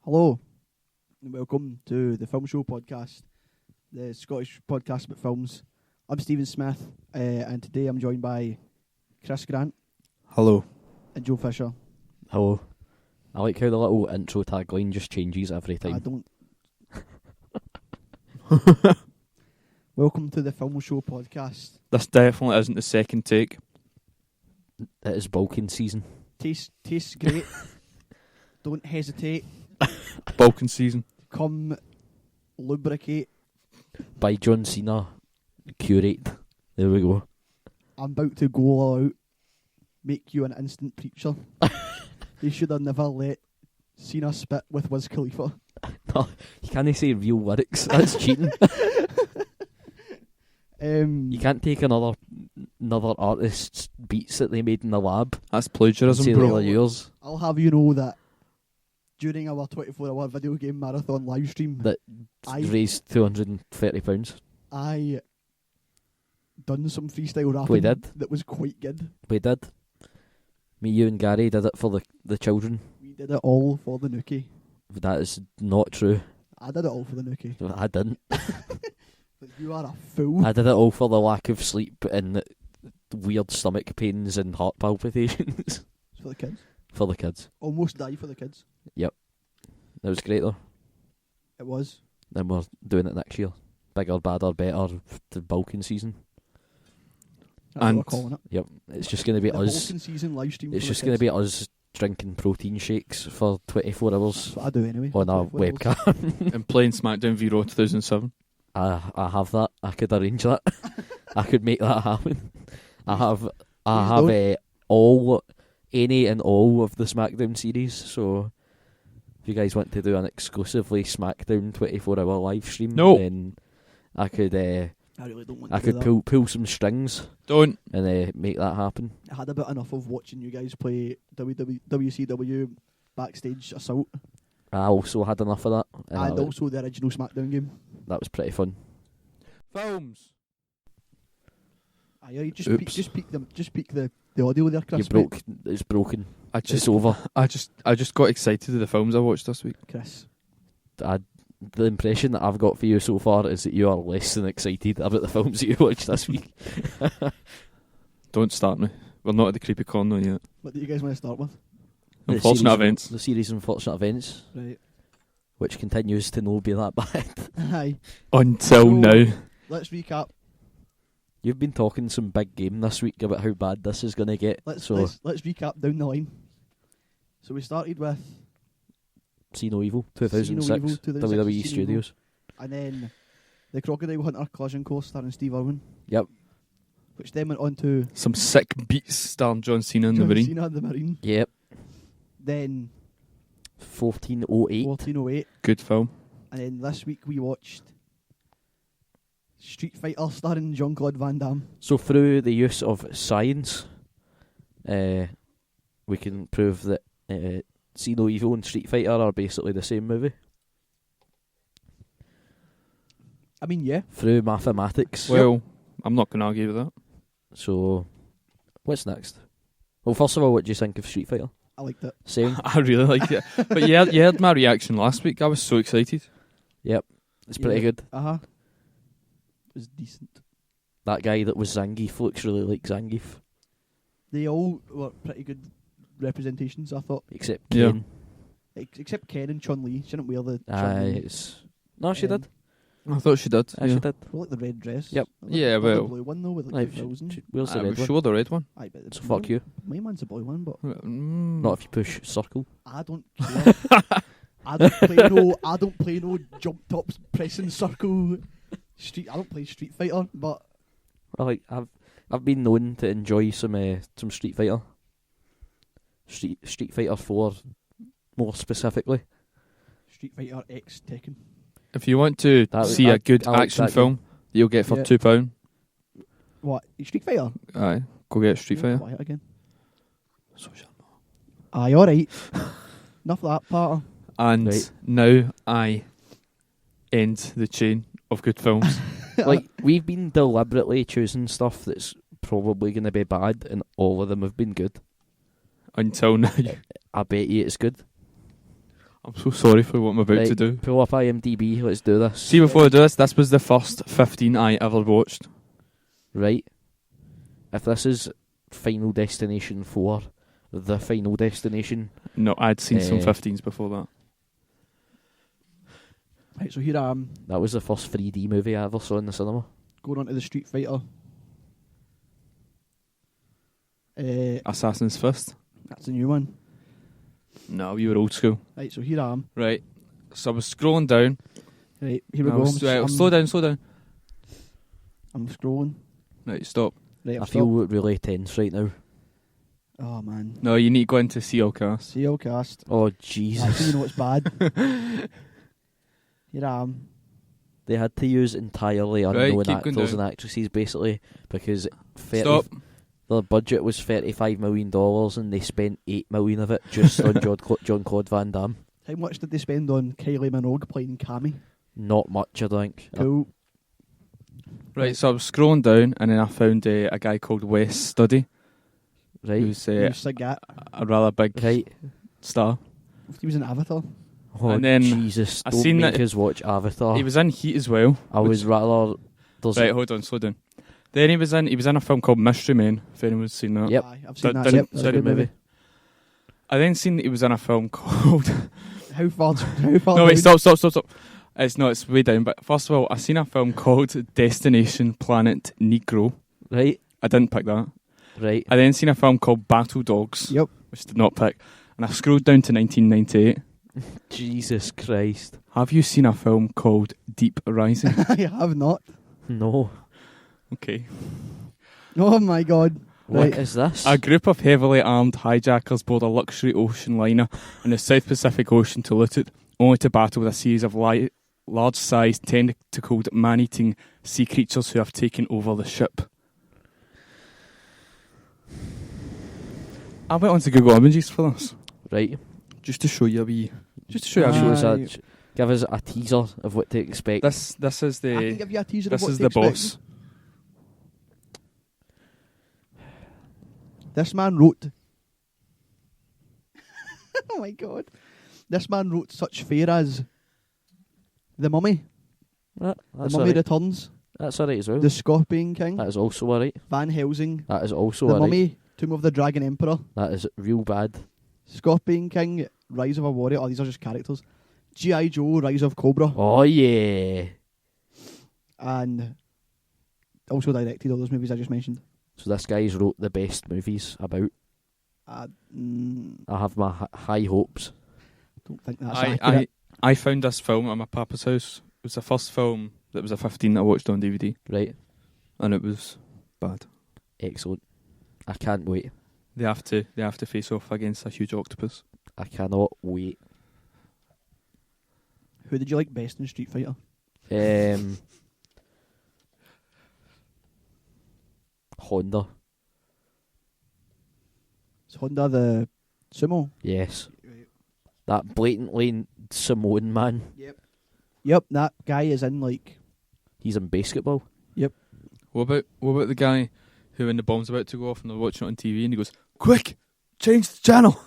Hello, and welcome to the Film Show podcast, the Scottish podcast about films. I'm Stephen Smith, and today I'm joined by Chris Grant. Hello. And Joe Fisher. Hello. I like how the little intro tagline just changes every time. I don't. Welcome to the Film Show podcast. This definitely isn't the second take. It is bulking season. Tastes great. Don't hesitate. Balkan season. Come lubricate. By John Cena. Curate. There we go. I'm about to go all out. Make you an instant preacher. They should have never let Cena spit with Wiz Khalifa. No, you can't say real lyrics. That's cheating. You can't take another artist's beats that they made in the lab. That's plagiarism, say bro. they're yours. I'll have you know that during our 24-hour video game marathon live stream, That raised £230. I done some freestyle rapping. We did. That was quite good. We did. Me, you and Gary did it for the children. We did it all for the nookie. That is not true. I did it all for the nookie. I didn't. But you are a fool. I did it all for the lack of sleep and weird stomach pains and heart palpitations. It's for the kids. For the kids. Almost die for the kids. Yep. It was great though. It was. Then we're doing it next year. Bigger, badder, better, the bulking season. That's And- what we're calling it. Yep. It's just going to be The us. Vulcan season live stream. It's for just the going to kids. be us drinking protein shakes for 24 hours That's what I do anyway. on our 24 hours. webcam. And playing SmackDown v Raw 2007. I have that. I could arrange that. I could make that happen. I have any and all of the SmackDown series. So if you guys want to do an exclusively SmackDown 24-hour live stream, then I could I really don't want to do that. pull some strings Don't. and make that happen. I had about enough of watching you guys play WCW Backstage Assault. I also had enough of that. And also the original SmackDown game. That was pretty fun. Films. Aye, Oops. just peek the audio there, Chris. It's broken. It's over. I just got excited with the films I watched this week. Chris. The impression that I've got for you so far is that you are less than excited about the films that you watched this week. Don't start me. We're not at the creepy corner yet. What do you guys want to start with? Unfortunate events. The series Unfortunate Events, Right. which continues to not be that bad. Aye. Until So- now. Let's recap. You've been talking some big game this week about how bad this is going to get. Let's So recap down the line. So we started with See No Evil, See No 2006, Evil, 2006, WWE See No Studios. and then the Crocodile Hunter Collision Course starring Steve Irwin. Yep. Which then went on to Some sick beats starring John Cena and the John Marine. Cena and the Marine. Yep. Then 1408. 1408. Good film. And then this week we watched Street Fighter starring Jean-Claude Van Damme. So through the use of science, we can prove that See No Evil and Street Fighter are basically the same movie. I mean, yeah. Through mathematics. Well, I'm not going to argue with that. So, what's next? Well, first of all, what do you think of Street Fighter? I liked it. Same. I really liked it. But you heard my reaction last week. I was so excited. Yep. It's pretty Yeah. good. Uh-huh. It was decent. That guy that was Zangief looks really like Zangief. They all were pretty good representations, I thought. Except Yeah. Ken. Except Ken and Chun-Li. She didn't wear the Aye, Chun-Li. No, she did. I thought she did. She did. I like the red dress. Yep. I like Yeah, the well- blue one though with Aye, like 2000. Where's the I red was one? sure the red one. Aye, but So fuck you. My man's a blue one, but Not if you push circle. I don't care. I don't play no jump tops pressing circle street. I don't play Street Fighter, but I've been known to enjoy some Street Fighter. Street Fighter 4, more specifically. Street Fighter X Tekken. If you want to see a good I like action that film that you'll get for Yeah. £2, What? Street Fighter? aye, go get Street Yeah, Fighter. quiet again. So shall Aye, alright. Enough of that part. And Right. now I end the chain of good films. Like, we've been deliberately choosing stuff that's probably going to be bad, and all of them have been good. Until now. I bet you it's good. I'm so sorry for what I'm about to do. Pull up IMDb, let's do this. See, before I do this was the first 15 I ever watched. Right. If this is Final Destination 4, the Final Destination. No, I'd seen some Eh. 15s before that. Right, so here I am, That was the first 3D movie I ever saw in the cinema. going on to the Street Fighter. Assassin's Fist. That's the new one. No, you were old school. Right, so here I am. Right. So I was scrolling down. Right, here we I go. was- right, I'm, slow down. I'm scrolling. Right, stop. Right, I I've feel really tense right now. stopped. Oh man. No, you need to go into CLcast. CL cast. Oh, Actually, you Jesus. know what's bad? Here I am. They had to use entirely Right, unknown keep going actors down. and actresses, basically, because Stop. the budget was $35 million and they spent $8 million of it just on Jean-Claude Van Damme. How much did they spend on Kylie Minogue playing Cammy? Not much, I think. Cool. Right, so I was scrolling down and then I found a guy called Wes Studi, Right. who's Who's Sagat? a rather big Right. star. He was in Avatar. Oh, And then Jesus. I Don't seen make that- us watch Avatar. He was in Heat as well. I was rather... There's Right, hold on, slow down. Then he was in a film called Mystery Men, if anyone's seen that. Yep. Aye, I've seen that. Didn't- Yep, that's a sorry, good movie. I then seen that he was in a film called... How far? No, wait, stop. It's way down. But first of all, I seen a film called Destination Planet Negro. Right. I didn't pick that. Right. I then seen a film called Battle Dogs, Yep. which I did not pick. And I scrolled down to 1998. Jesus Christ. Have you seen a film called Deep Rising? I have not. No. Okay. Oh my god. What Right. is this? A group of heavily armed hijackers board a luxury ocean liner in the South Pacific Ocean to loot it, only to battle with a series of large-sized, tentacled, man-eating sea creatures who have taken over the ship. I went on to Google Images for this, Right. just to show you a wee... Just to show you a Show wee... us Aye. give us a teaser of what to expect. This is I can the... give you a teaser This of what is to the expect. boss. This man wrote... oh my god. This man wrote such fare as The Mummy, That's The Mummy alright. Returns, That's alright as well. The Scorpion King, That is also alright. Van Helsing, That is also The alright. Mummy, Tomb of the Dragon Emperor, That is real bad. Scorpion King, Rise of a Warrior. Oh, these are just characters. G.I. Joe, Rise of Cobra, Oh yeah. and also directed all those movies I just mentioned. So this guy's wrote the best movies about. I I have my high hopes. don't think that's I accurate. I found this film at my papa's house. It was the first film that was a 15 that I watched on DVD, Right. and it was bad. Excellent. I can't wait. They have to face off against a huge octopus. I cannot wait. Who did you like best in Street Fighter? Honda. Is Honda the sumo? Yes. That blatantly Samoan man. Yep, that guy is in like... He's in basketball. What about the guy who, when the bomb's about to go off and they're watching it on TV, and he goes, "Quick, change the channel."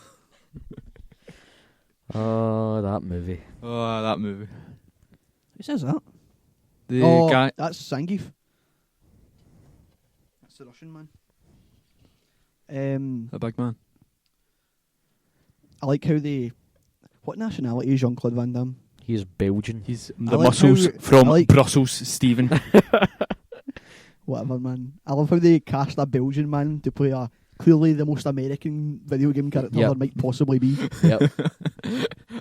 Oh, that movie. Oh, that movie. Who says that? The oh, guy. that's Zangief. That's the Russian man. The big man. I like how they... What nationality is Jean-Claude Van Damme? He's Belgian. He's I the like muscles how- from I like- Brussels, Stephen. Whatever, man. I love how they cast a Belgian man to play a clearly the most American video game character Yep. there might possibly be. Yep.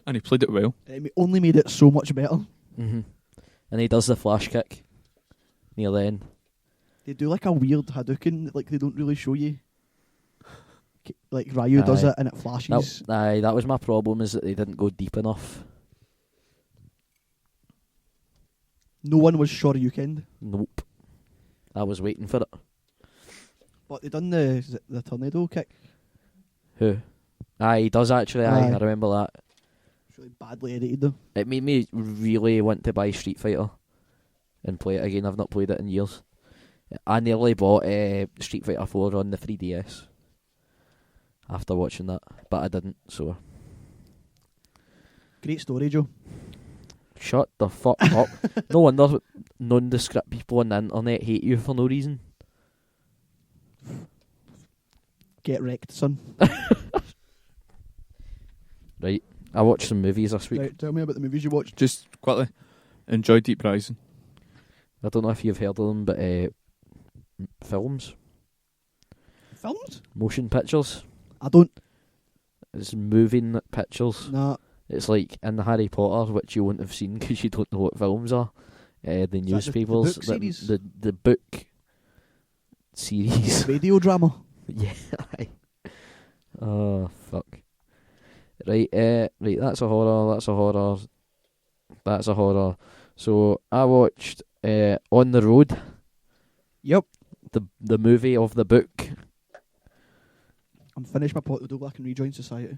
And he played it well. It only made it so much better. hmm And he does the flash kick near the end. They do like a weird Hadouken that like they don't really show you. Like Ryu does Aye. it and it flashes. That was my problem, is that they didn't go deep enough. No one was Shoryuken. Nope. I was waiting for it. But they done the tornado kick. Who? Aye, he does actually. Aye, Aye. I remember that. It's really badly edited though. It made me really want to buy Street Fighter and play it again. I've not played it in years. I nearly bought Street Fighter 4 on the 3DS after watching that, but I didn't, so... Great story, Joe. Shut the fuck up. No wonder nondescript people on the internet hate you for no reason. Get wrecked, son. Right, I watched some movies this week. Right, tell me about the movies you watched. Just quickly, enjoy Deep Rising. I don't know if you've heard of them, but films, Films? motion pictures. I don't. It's moving pictures. Nah. It's like in Harry Potter, which you wouldn't have seen because you don't know what films are. The newspapers, the book series? the book series. Radio drama. Yeah. Oh fuck. Right. Right. That's a horror. That's a horror. That's a horror. So I watched On the Road. Yep. The movie of the book. I'm finished my Pot the Douglas and Rejoin Society.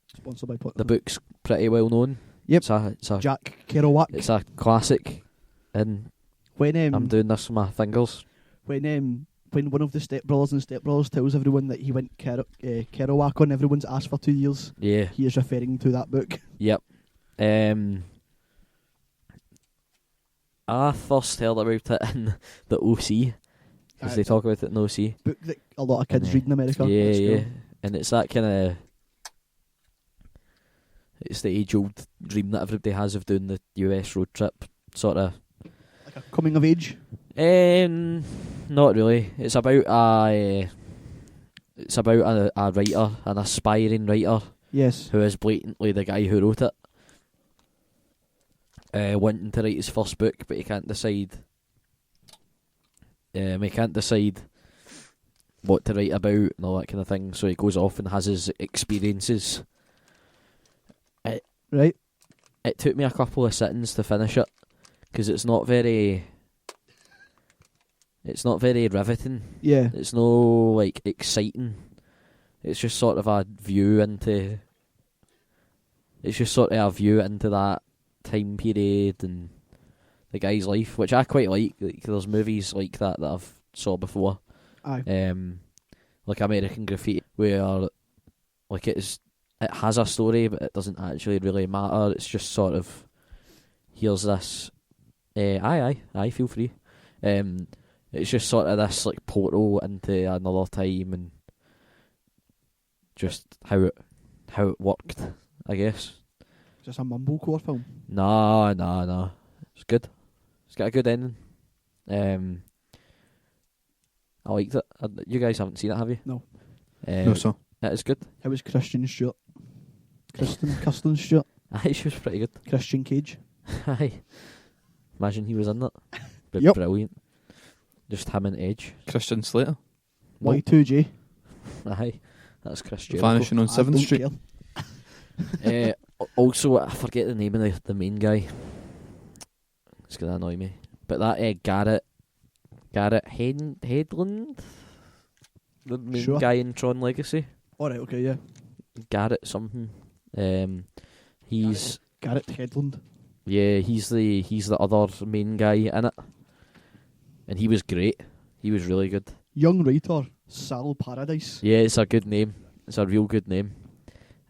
Sponsored by Pot. The book's pretty well known. Yep. It's a Jack Kerouac. It's a classic, and When I'm doing this with my fingers. when one of the stepbrothers and stepbrothers tells everyone that he went Kerouac on, everyone's asked for 2 years. Yeah. He is referring to that book. Yep. I first heard about it in the OC because they talk about it in the OC. Book that a lot of kids read in America. Yeah, at school. yeah. And it's that kind of... It's the age-old dream that everybody has of doing the US road trip, sort of. Like a coming of age. Not really. It's about a writer, an aspiring writer, Yes. who is blatantly the guy who wrote it. Wanting to write his first book, but he can't decide. He can't decide what to write about and all that kind of thing. So he goes off and has his experiences. Right. It took me a couple of sittings to finish it because it's not very riveting. Yeah. It's no like exciting. It's just sort of a view into. It's just sort of a view into that time period and the guy's life, which I quite like. Like there's movies like that I've saw before. Aye. Like American Graffiti, where like it has a story, but it doesn't actually really matter. It's just sort of here's this. Aye, feel free. It's just sort of this like portal into another time and just how it worked, I guess. Is this a mumblecore film? No. It's good. It's got a good ending. I liked it. You guys haven't seen it, have you? No. No, so. It is good. How was Christian Stewart? Kirsten Stewart? Aye, she was pretty good. Christian Cage? Aye. Imagine he was in that. Yep. Brilliant. Just him and Edge. Christian Slater. Nope. Y2J? Aye. That's Chris Jericho. Vanishing on I 7th don't Street. care. Also, I forget the name of the main guy. It's going to annoy me. But that Garrett Hedlund? The main Sure. guy in Tron Legacy? Alright, okay, yeah. Garrett something. He's... Garrett Hedlund. Yeah, he's the other main guy in it. And he was great. He was really good. Young writer, Sal Paradise. Yeah, it's a good name. It's a real good name.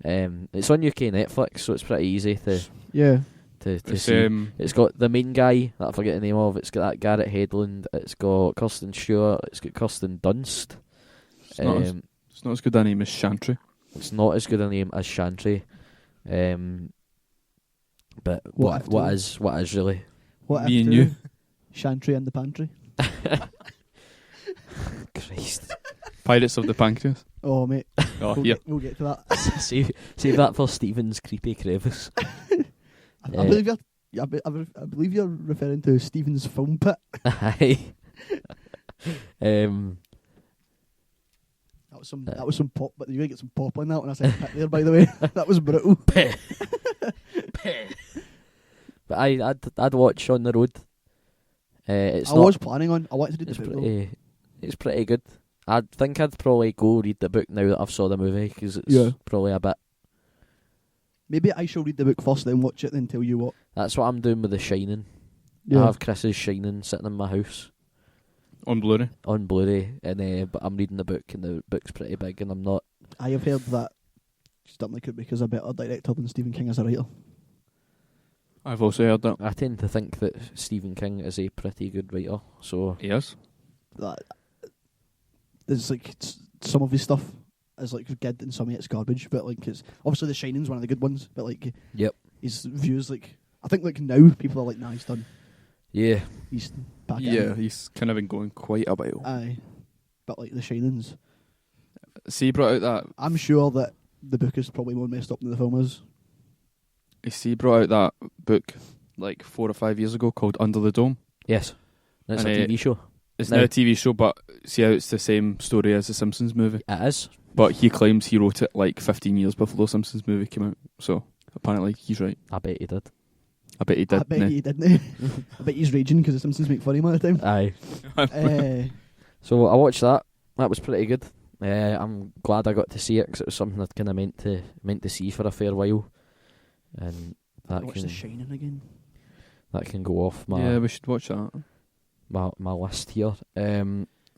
It's on UK Netflix, so it's pretty easy to It's, see. It's got the main guy that I forget the name of. It's got that Garrett Hedlund. It's got Kirsten Stewart. It's got Kirsten Dunst. it's not as good a name as Chantry. It's not as good a name as Chantry. But what is really? What Me if and to you. Chantry in the Pantry. Christ. Pirates of the Pancreas. Oh, mate. Oh, We'll yeah. we'll get to that. save that for Stephen's creepy crevice. I believe you're referring to Stephen's Fulm pit. Aye. That was some pop, but you're gonna get some pop on that when I said pit there, by the way. That was brutal. But I'd watch On the Road. I was planning on. I wanted to do It's the pit, pretty. It's pretty good. I think I'd probably go read the book now that I've saw the movie, because it's probably a bit... Maybe I shall read the book first, then watch it, then tell you what. That's what I'm doing with The Shining. Yeah. I have Chris's Shining sitting in my house. On Blu-ray. On Blu-ray, and but I'm reading the book, and the book's pretty big, and I'm not... I have heard that Stanley Kubrick is a better director than Stephen King as a writer. I've also heard that. I tend to think that Stephen King is a pretty good writer, so... Yes. That there's like some of his stuff is like good and some of it's garbage, but like it's obviously The Shining's one of the good ones, but like his views, like I think like now people are like, nah, he's done. Yeah. He's back he's kind of been going quite a while. Aye. But like The Shining's, See, he brought out that... I'm sure that the book is probably more messed up than the film is. See, he brought out that book like 4 or 5 years ago called Under the Dome. Yes. That's And, a TV show. It's now a TV show, but see how it's the same story as the Simpsons movie. It is. But he claims he wrote it like 15 years before the Simpsons movie came out. So apparently he's right. I bet he did. I bet he did. I bet he didn't. I bet he's raging because the Simpsons make fun of him all the time. Aye. So I watched that. That was pretty good. I'm glad I got to see it, because it was something I'd kind of meant to see for a fair while. And that watch The Shining again. That can go off my... Yeah, we should watch that. my list here.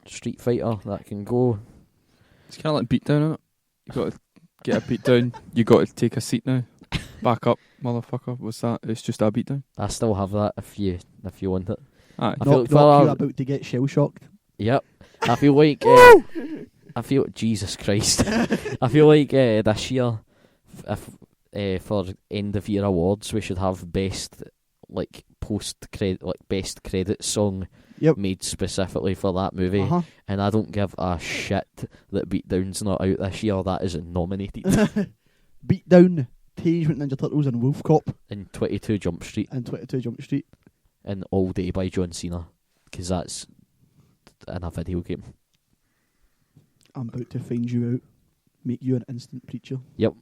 Street Fighter, that can go. It's kind of like beatdown, isn't it? You got to get a beatdown. You got to take a seat now. Back up, motherfucker. What's that? It's just a beatdown. I still have that if you want it. Aye. I feel Not like you about to get shell shocked. Yep. I feel like Jesus Christ. I feel like this year, for end of year awards, we should have best best credit song made specifically for that movie. And I don't give a shit that Beatdown's not out this year. That is nominated. Beatdown, Teenage Mutant Ninja Turtles, and Wolf Cop, and 22 Jump Street, and All Day by John Cena, because that's in a video game. I'm about to find you out, make you an instant preacher. Yep.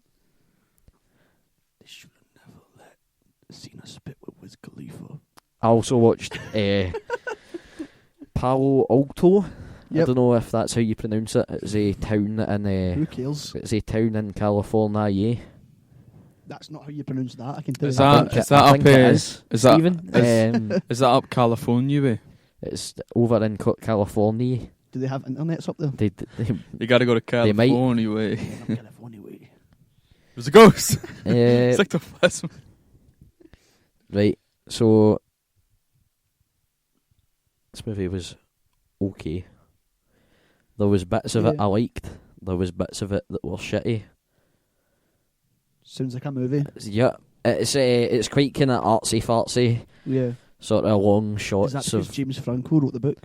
They should have never let Cena spit with Wiz Khalifa. I also watched Palo Alto. Yep. I don't know if that's how you pronounce it. It's a town in... Who cares? It's a town in California, yeah. That's not how you pronounce that, I can tell you. Is that up... Is that up California way? It's over in California. Do they have internets up there? You gotta go to California way. California way. There's a ghost. It's like the first. Right, so this movie was okay. There was bits of it I liked. There was bits of it that were shitty. Sounds like a movie. Yeah, it's quite kind of artsy fartsy. Yeah. Sort of long shots. Is that because James Franco wrote the book?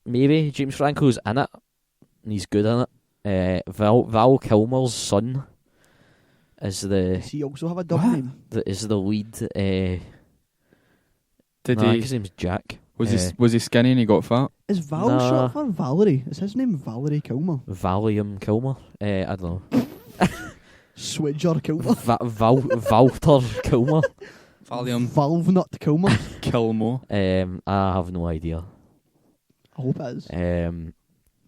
Maybe James Franco's in it, and he's good in it. Val Kilmer's son is the. Does he also have a double name? That is the lead. His name's Jack. Was he skinny and he got fat? Is Val short for Valerie? Is his name Valerie Kilmer? Valium Kilmer. I don't know. Swidger Kilmer. Walter Kilmer. Valium. Valvenut Kilmer. Kilmore. I have no idea. I hope it is. I'm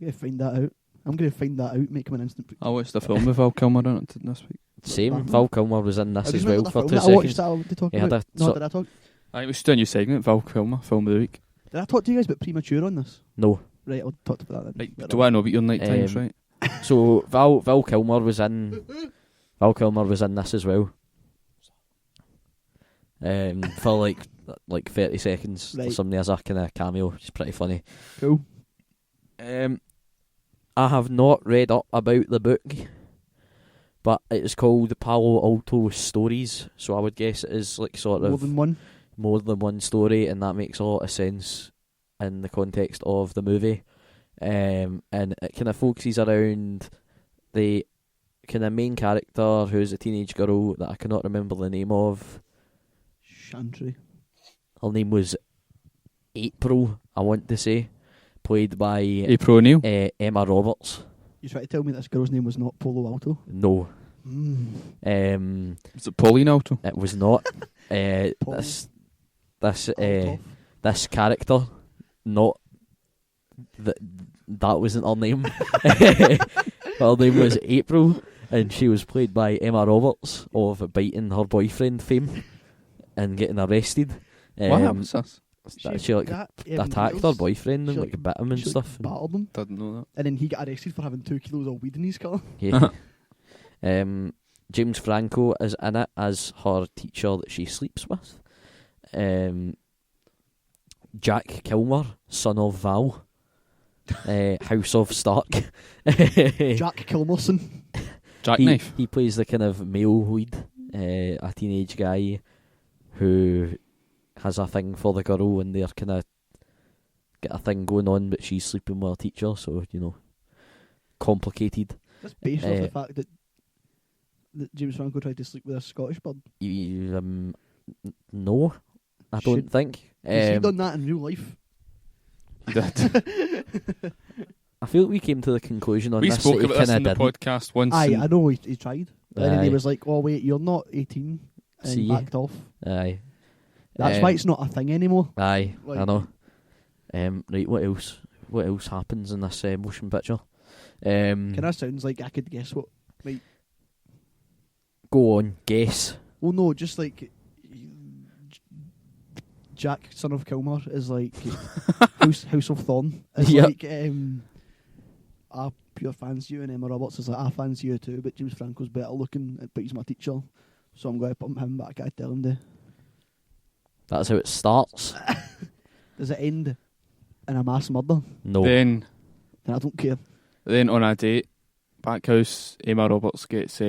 going to find that out. I'm going to find that out, make him an instant preacher. I watched the film with Val Kilmer in it this week. Same, Val Kilmer was in this as well for 2 seconds. I watched that to talk about. Did I talk? I think we should do a new segment, Val Kilmer, Film of the Week. Did I talk to you guys about Premature on this? No. Right, I'll talk about that then. Right, do I know about your night times, right? So Val Kilmer was in this as well. For like 30 seconds or something as a kind of cameo, which is pretty funny. Cool. I have not read up about the book, but it's called Palo Alto Stories, so I would guess it is like sort of more than one story, and that makes a lot of sense in the context of the movie. And it kind of focuses around the kind of main character, who's a teenage girl that I cannot remember the name of. Chantry. Her name was April, I want to say, played by April O'Neil. Emma Roberts. You try to tell me this girl's name was not Palo Alto? No. Was it Pauline Alto? It was not. This character, not that wasn't her name. Her name was April, and she was played by Emma Roberts of biting her boyfriend fame and getting arrested. What happened to us? She attacked her boyfriend and bit him and she stuff. battered him. Didn't know that. And then he got arrested for having 2 kilos of weed in his car. Yeah. James Franco is in it as her teacher that she sleeps with. Jack Kilmer, son of Val, House of Stark. Jack Kilmerson. Jackknife. He plays the kind of male lead, a teenage guy who has a thing for the girl, and they're kind of get a thing going on, but she's sleeping with her teacher, so complicated. That's based off the fact that James Franco tried to sleep with a Scottish bird. No, I don't think. Has he done that in real life? He did. I feel we came to the conclusion on We this. spoke that he about this kinda in the didn't. podcast once. Aye, and I know he tried. And then he Aye. was like, oh wait, you're not 18. And See? backed off. Aye. That's why it's not a thing anymore. Aye, Like- I know. Right, what else? What else happens in this motion picture? Kind of sounds like I could guess what. Go on, guess. Well, no, just like Jack, son of Kilmer, is like House of Thorn. It's Yep. like I pure fancy you, and Emma Roberts is like I fancy you too, but James Franco's better looking, but he's my teacher, so I'm going to put him back. I tell him to. That's how it starts. Does it end in a mass murder? No. Then Then I don't care. on a date, back house, Emma Roberts gets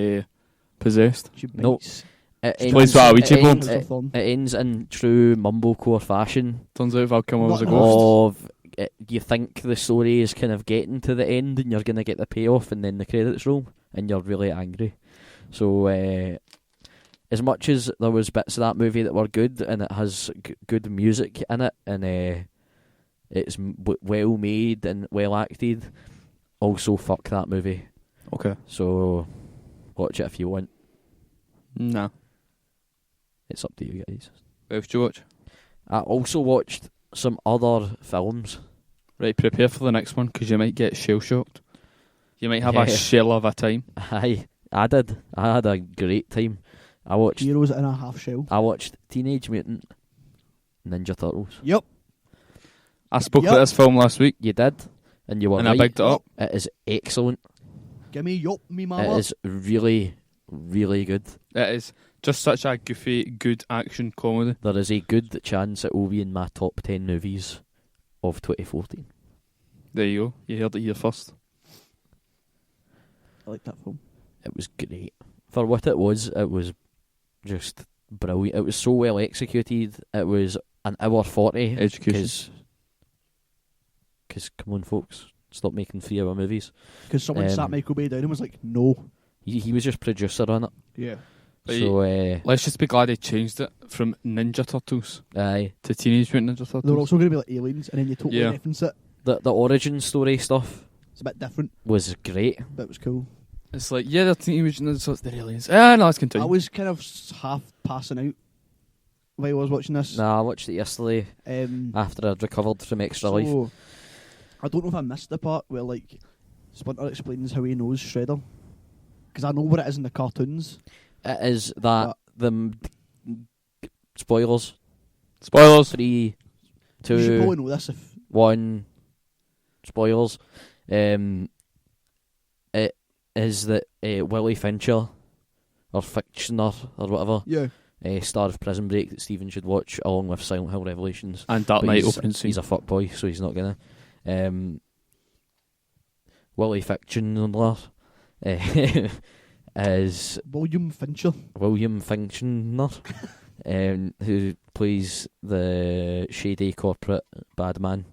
possessed. She No. bites. It Plays by a Ouija board. House of Thorn. It ends in true mumblecore fashion. Turns out Val Kilmer was a Not ghost. Of you think the story is kind of getting to the end, and you're going to get the payoff, and then the credits roll, and you're really angry. So, as much as there was bits of that movie that were good, and it has good music in it, and it's well made and well acted, also fuck that movie. Okay. So, watch it if you want. Nah. It's up to you guys. What else did you watch? I also watched some other films. Right, prepare for the next one, because you might get shell-shocked. You might have a Yeah. shell of a time. I did. I had a great time. I watched Heroes in a half shell. Teenage Mutant Ninja Turtles. Yep. I spoke Yep. about this film last week, You did, and you were and right. I bigged it up. It is excellent. Give me yup, me It mama. is really, really good. It is just such a goofy, good action comedy. There is a good chance it will be in my top 10 movies of 2014. There you go. You heard it here first. I like that film. It was great. For what it was just brilliant. It was so well executed. It was an hour 40. Education. Because, come on, folks, stop making 3 hour movies. Because someone sat Michael Bay down and was like, no. He was just producer on it. Yeah. But So, let's just be glad he changed it from Ninja Turtles aye. to Teenage Mutant Ninja Turtles. They were also going to be like aliens, and then you totally Yeah. reference it. The origin story stuff It's a bit different, was great. but it was cool. It's like, yeah, they're Teenage Mutant Ninja Turtles, they're aliens. No, let's continue. I was kind of half passing out while I was watching this. Nah, I watched it yesterday after I'd recovered from extra life. So, I don't know if I missed the part where like Splinter explains how he knows Shredder, because I know what it is in the cartoons. It is that spoilers. Spoilers. 3, You should 2, probably know this if 1. Spoilers. It is that Willie Fincher, or Fictioner, or whatever, star of Prison Break that Stephen should watch, along with Silent Hill Revelations. And Dark But Knight he's- opening scene. He's a fuckboy, so he's not gonna. Willie Fictioner is William Fincher. William Fichtner, who plays the shady corporate bad man,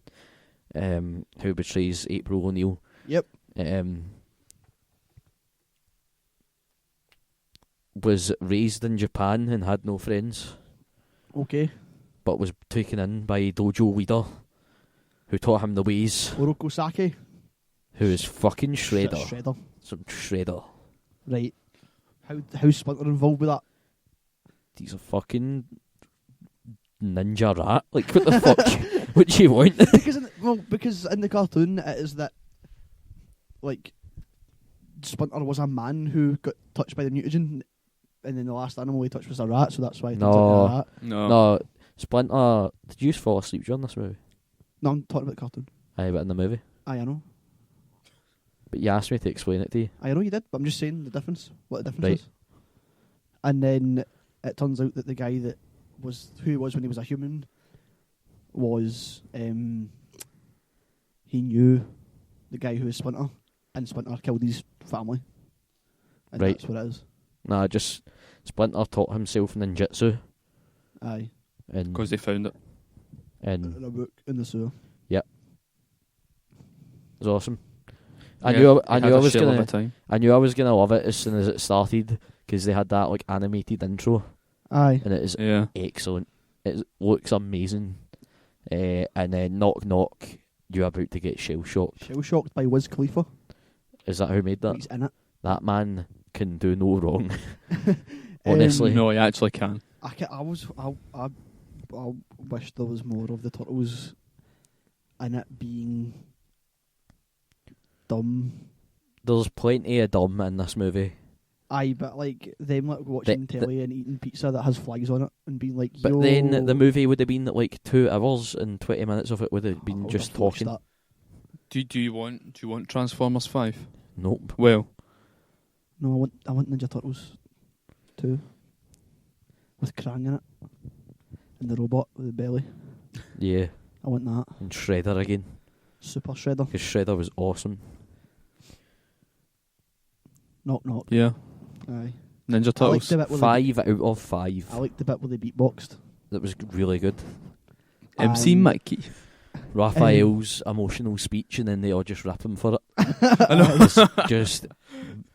who betrays April O'Neil. Yep. Was raised in Japan and had no friends, Okay. but was taken in by a dojo leader who taught him the ways, Oroko Sake. who is fucking Shredder. Shredder. Some Shredder. Right. How's Splinter involved with that? He's a fucking ninja rat. Like, what the fuck? What do you want? because in the cartoon it is that, like, Splinter was a man who got touched by the mutagen, and then the last animal he touched was a rat, so that's why he turns into a rat. No. Splinter, did you fall asleep during this movie? No, I'm talking about the cartoon. Aye, but in the movie. Aye, I know. But you asked me to explain it to you. I know you did, but I'm just saying the difference. What the difference is. And then it turns out that the guy that was who he was when he was a human was he knew the guy who was Splinter, and Splinter killed his family. And that's what it is. Nah, just Splinter taught himself ninjutsu. Aye. Because they found it. In a book in the sewer. Yep. It was awesome. I knew I was gonna love it as soon as it started, because they had that like animated intro. Aye. And it is excellent. It looks amazing. And then knock knock, you're about to get shell shocked. Shell shocked by Wiz Khalifa. Is that who made that? He's in it. That man can do no wrong. Honestly. No, he actually can. I wish there was more of the Turtles in it being dumb. There's plenty of dumb in this movie. Aye, but like them like watching telly and eating pizza that has flies on it and being like, yo. But then the movie would have been like 2 hours and 20 minutes of it would have been just talking. Do you want Transformers 5? Nope. Well, no, I want Ninja Turtles 2 with Krang in it and the robot with the belly. Yeah. I want that. And Shredder again. Super Shredder. Because Shredder was awesome. Knock knock. Yeah. Aye. Ninja Turtles. 5 out of 5. I liked the bit where they beatboxed. That was really good. MC Mickey. Raphael's emotional speech, and then they all just rap him for it. I know. It was just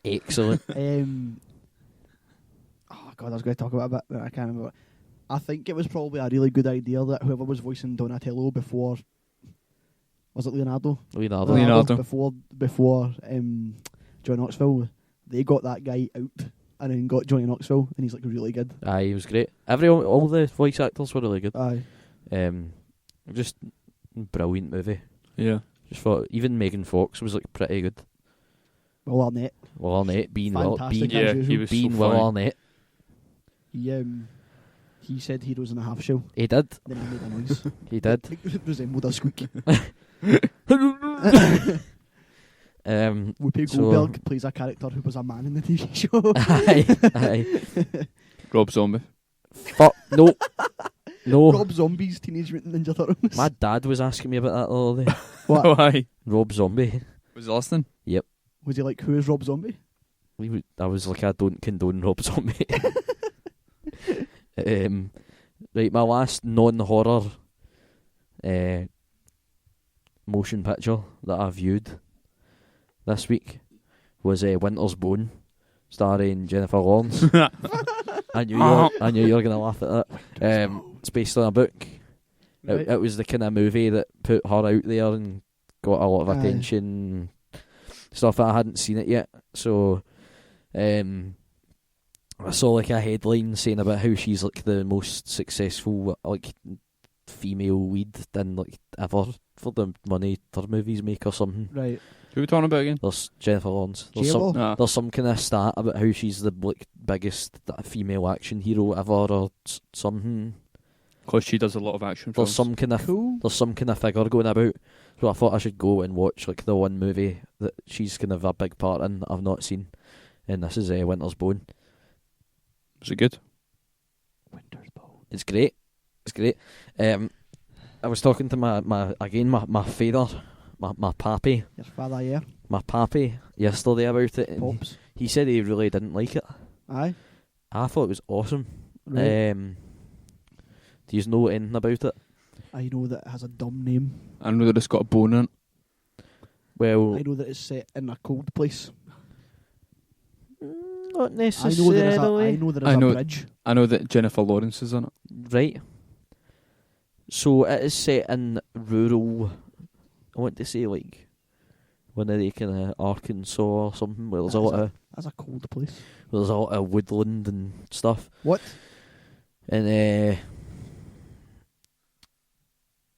excellent. Oh God, I was going to talk about it a bit, but I can't remember. I think it was probably a really good idea that whoever was voicing Donatello before, was it Leonardo? Leonardo. Before Johnny Knoxville, they got that guy out and then got Johnny Knoxville, and he's like really good. Aye, he was great. All the voice actors were really good. Aye. Just brilliant movie. Yeah. Just thought even Megan Fox was like pretty good. Will Arnett. Will Arnett being Fantastic yeah, he was being so Will funny. Arnett. He said Heroes in a Half Shell. He did. Then I made a noise. He did. It resembled a squeak. Whoopi Goldberg plays a character who was a man in the TV show. Aye. Rob Zombie. Fuck no. No. Rob Zombie's Teenage Mutant Ninja Turtles. My dad was asking me about that the other day. What? Why? Rob Zombie. Was he listening? Yep. Was he like, who is Rob Zombie? I was like, I don't condone Rob Zombie. Right, my last non-horror motion picture that I viewed this week was Winter's Bone, starring Jennifer Lawrence. I knew you were gonna laugh at that. It's based on a book. Right. It was the kind of movie that put her out there and got a lot of attention. Stuff that I hadn't seen it yet, so I saw like a headline saying about how she's like the most successful like female lead in like ever for the money her movies make or something. Right. Who are we talking about again? There's Jennifer Lawrence. There's some kind of stat about how she's the like biggest female action hero ever or something. Because she does a lot of action There's films. There's some kind of figure going about. So I thought I should go and watch like the one movie that she's kind of a big part in that I've not seen, and this is Winter's Bone. Was it good? Winter's Bone. It's great. It's great. I was talking to my father, my pappy. Your father, yeah. My pappy yesterday about it. And Pops. he said he really didn't like it. Aye. I thought it was awesome. Right. Do you know anything about it? I know that it has a dumb name. I know that it's got a bone in it. Well, I know that it's set in a cold place. not I necessarily. know there's a bridge. I know that Jennifer Lawrence is in it. Right. So it is set in rural, I want to say like one of the kind of Arkansas or something where there's a lot of That's a cold place. where there's a lot of woodland and stuff. What? And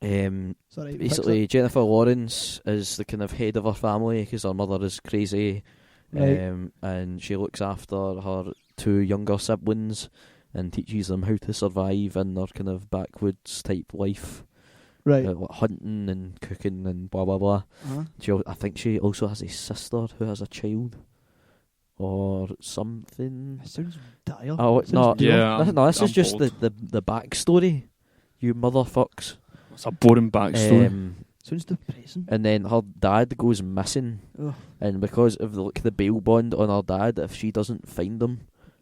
Sorry, Basically, Jennifer Lawrence is the kind of head of her family because her mother is crazy, Right. and she looks after her 2 younger siblings and teaches them how to survive in their kind of backwoods type life, Right. like hunting and cooking and blah blah blah. Uh-huh. I think she also has a sister who has a child or something. That sounds dire. Oh Sounds no, dire. Yeah. this I'm is just bored. the backstory. You motherfucks. It's a boring backstory. Sounds depressing. And then her dad goes missing, Ugh. and because of the bail bond on her dad, if she doesn't find him,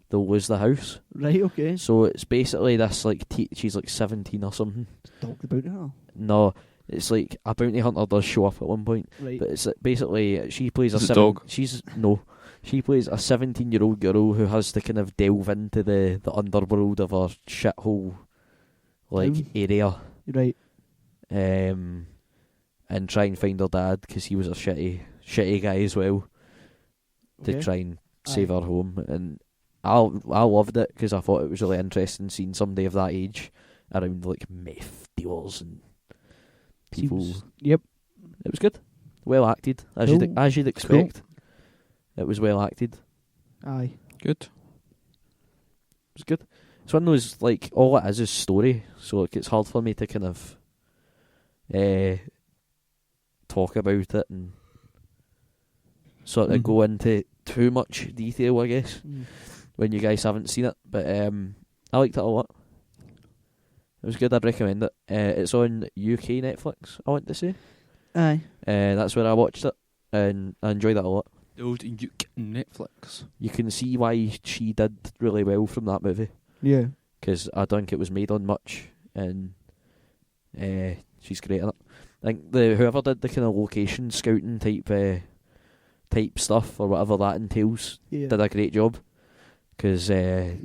they'll lose the house. Right, okay. So it's basically this like she's like 17 or something. Talk about it, huh? No, it's like a bounty hunter does show up at one point, Right. but it's like basically she plays Is it dog? She plays a 17-year-old girl who has to kind of delve into the underworld of a shithole like Town. area, Right. and try and find her dad because he was a shitty guy as well, to Okay. try and save Aye. her home. And I loved it because I thought it was really interesting seeing somebody of that age around like meth dealers and people. Yep. It was good, well acted as Cool. you'd expect. It was well acted. It Aye. Good. was good. It's one of those like all it is story, so like it's hard for me to kind of talk about it and sort of Mhm. go into too much detail, I guess, Mm. when you guys haven't seen it. But I liked it a lot. It was good. I'd recommend it. It's on UK Netflix, I want to say. Aye. That's where I watched it, and I enjoyed it a lot. The old Netflix. You can see why she did really well from that movie, Yeah. because I don't think it was made on much, and she's great in it. I think whoever did the kind of location scouting type stuff or whatever that entails Yeah. did a great job, because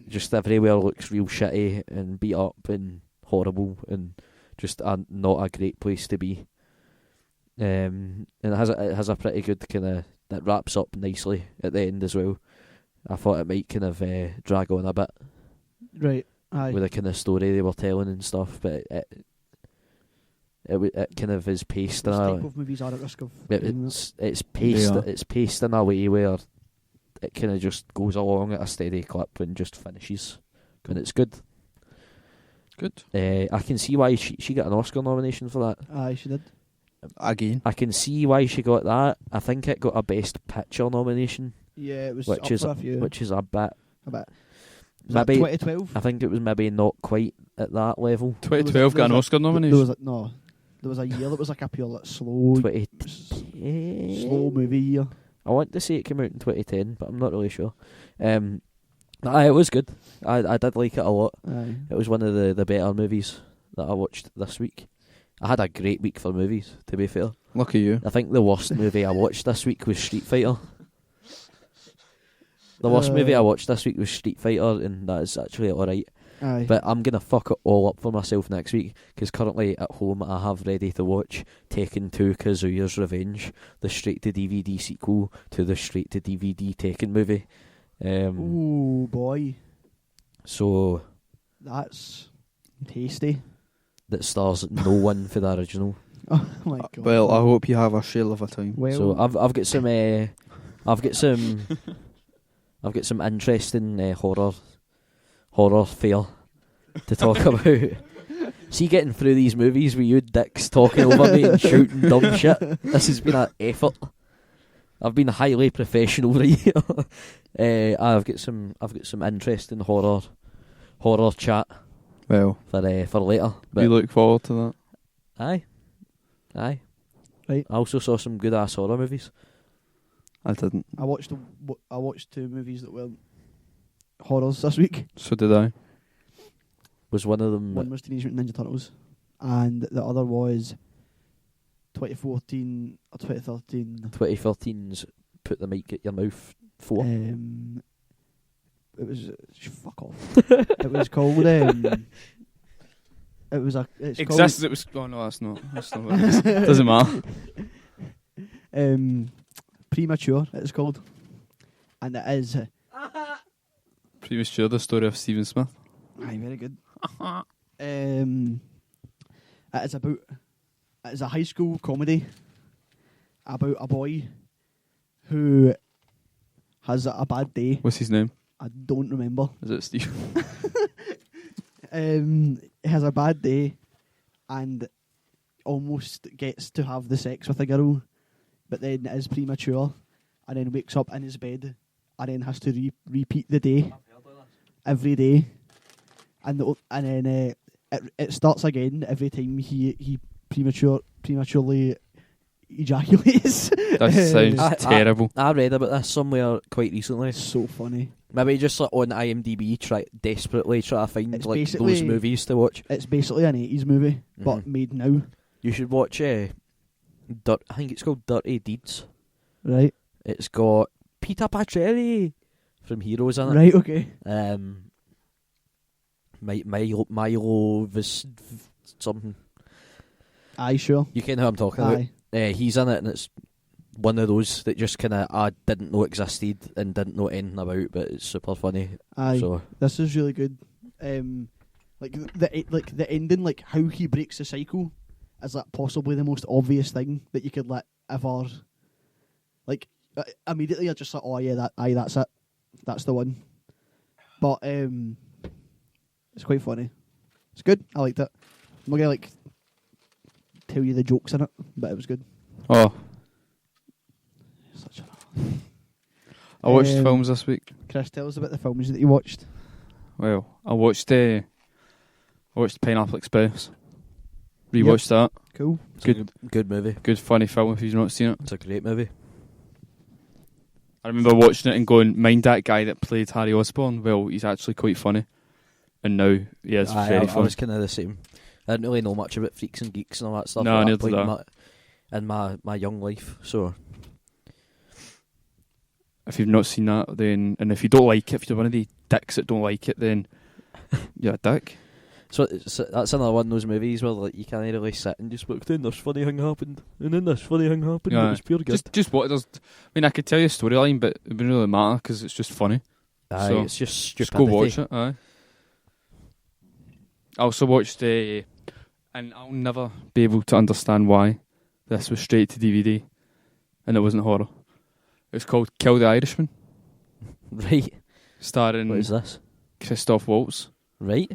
just everywhere looks real shitty and beat up and horrible and just not a great place to be. And it has a pretty good kind of that wraps up nicely at the end as well. I thought it might kind of drag on a bit Right. Aye. with the kind of story they were telling and stuff, but it kind of is paced in This a type of movies are at risk of doing that. it's paced Yeah. it's paced in a way where it kind of just goes along at a steady clip and just finishes, and it's good. Good. I can see why she got an Oscar nomination for that. Aye, she did. Again. I can see why she got that. I think it got a Best Picture nomination, Yeah, it was which up is for a few. which is a bit. a bit. Was that Maybe 2012? I think it was maybe not quite at that level. 2012 got an Oscar There nomination. was there was a year that was like a pure like, slow 2010. slow movie year. I want to say it came out in 2010, but I'm not really sure. It was good. I did like it a lot. Aye. It was one of the better movies that I watched this week. I had a great week for movies, to be fair. Lucky you. I think the worst movie I watched this week was Street Fighter. The worst movie I watched this week was Street Fighter, and that is actually alright. Aye. But I'm going to fuck it all up for myself next week, because currently at home I have ready to watch Tekken 2 Kazuya's Revenge, the straight-to-DVD sequel to the straight-to-DVD Tekken movie. Ooh, boy. So That's tasty. that stars no one for the original. Oh my god. Well, I hope you have a shell of a time. Well, So I've got some I've got some interesting horror fare to talk about. See, getting through these movies with you dicks talking over me and shouting dumb shit. This has been an effort. I've been highly professional right here. I've got some interesting horror chat Well, for later. But we look forward to that. aye. Right. I also saw some good ass horror movies. I didn't. I watched 2 movies that weren't horrors this week. So did I. Was one of them? One was Teenage Mutant Ninja Turtles, and the other was 2014 or 2013. 2013's Put the Mic at Your Mouth 4. It was fuck off. It was called. It was a. It's Exists. It was. Oh no, that's not. That's not. What it is. Doesn't matter. called Premature. It's called, and it is. Premature, the story of Stephen Smith. Aye, very good. It is about It's a high school comedy about a boy who has a bad day. What's his name? I don't remember. Is it Steve? He has a bad day and almost gets to have the sex with a girl, but then is premature and then wakes up in his bed and then has to repeat the day every day, and then it starts again every time he prematurely ejaculates. That sounds terrible. I read about this somewhere quite recently. It's so funny. Maybe just like on IMDb, desperately try to find It's like those movies to watch. It's basically an 80s movie, but made now. You should watch. I think it's called Dirty Deeds. Right. It's got Peter Pacelli from Heroes in it. Right. Okay. Milo something. Aye, sure. You can know who I'm talking about. He's in it, and it's one of those that just kind of I didn't know existed and didn't know anything about, but it's super funny. Aye, so this is really good. Like the ending, like how he breaks the cycle, is like possibly the most obvious thing that you could ever. Like immediately, you're just like, oh yeah, that's it, that's the one. But it's quite funny. It's good. I liked it. I'm not gonna tell you the jokes in it, but it was good. Oh. Such a... I watched films this week. Chris, tell us about the films that you watched. Well, I watched Pineapple Express. Rewatched that. Cool. Good movie. Good funny film if you've not seen it. It's a great movie. I remember watching it and going, mind that guy that played Harry Osborn? Well, he's actually quite funny. And now he is very funny. I was kind of the same. I didn't really know much about Freaks and Geeks and all that stuff. No, at neither that point did I. in my young life. So if you've not seen that, then, and if you don't like it, if you're one of the dicks that don't like it, then you're a dick. So that's another one of those movies where you can't really sit and just look, then this funny thing happened, and then this funny thing happened. Yeah. It was pure good. Just what does. I mean, I could tell you a storyline, but it wouldn't really matter because it's just funny. Aye, so it's just stupidity. Just go watch it. Aye. I also watched and I'll never be able to understand why this was straight to DVD, and it wasn't horror. It was called Kill the Irishman. Right. Starring What is this? Christoph Waltz. Right.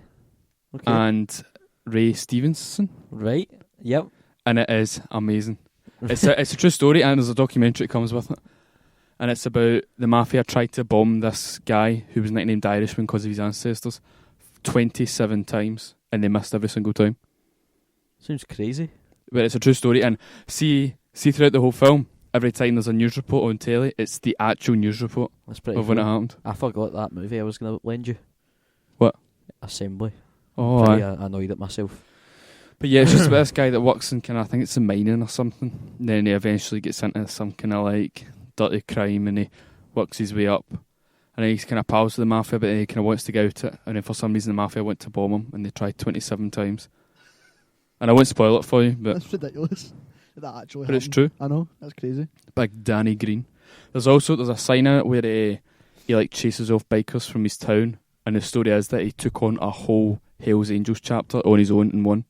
Okay. And Ray Stevenson. Right. Yep. And it is amazing. It's a true story, and there's a documentary that comes with it. And it's about the mafia tried to bomb this guy who was nicknamed Irishman because of his ancestors 27 times, and they missed every single time. Seems crazy. But it's a true story, and see throughout the whole film, every time there's a news report on telly, it's the actual news report That's pretty of when it happened. I forgot that movie I was going to lend you. What? Assembly. Oh, Pretty aye. annoyed at myself. But yeah, it's just about this guy that works in I think it's in mining or something. And then he eventually gets into some kind of dirty crime, and he works his way up. And then he's kind of pals with the mafia, but then he kind of wants to get out it. And then for some reason the mafia went to bomb him, and they tried 27 times. And I won't spoil it for you, but that's ridiculous. That actually but happened. It's true. I know, that's crazy. Big Danny Green. There's a sign in it where he chases off bikers from his town, and the story is that he took on a whole Hell's Angels chapter on his own and won.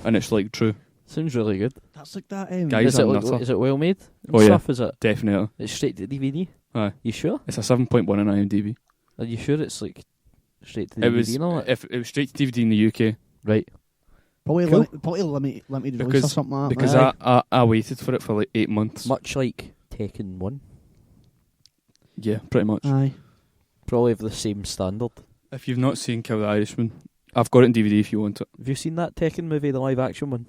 And it's true. Sounds really good. That's like that. Guys, is it well made? Oh yeah, stuff, is it? Definitely. It's straight to DVD. Aye. You sure? It's a 7.1 on IMDb. Are you sure it's straight to DVD? And all that? If it was straight to DVD in the UK, Right. Probably Cool. probably limited release or something like that. Because I waited for it for 8 months. Much like Tekken 1. Yeah, pretty much. Aye. Probably of the same standard. If you've not seen Kill the Irishman, I've got it in DVD if you want it. Have you seen that Tekken movie, the live action one?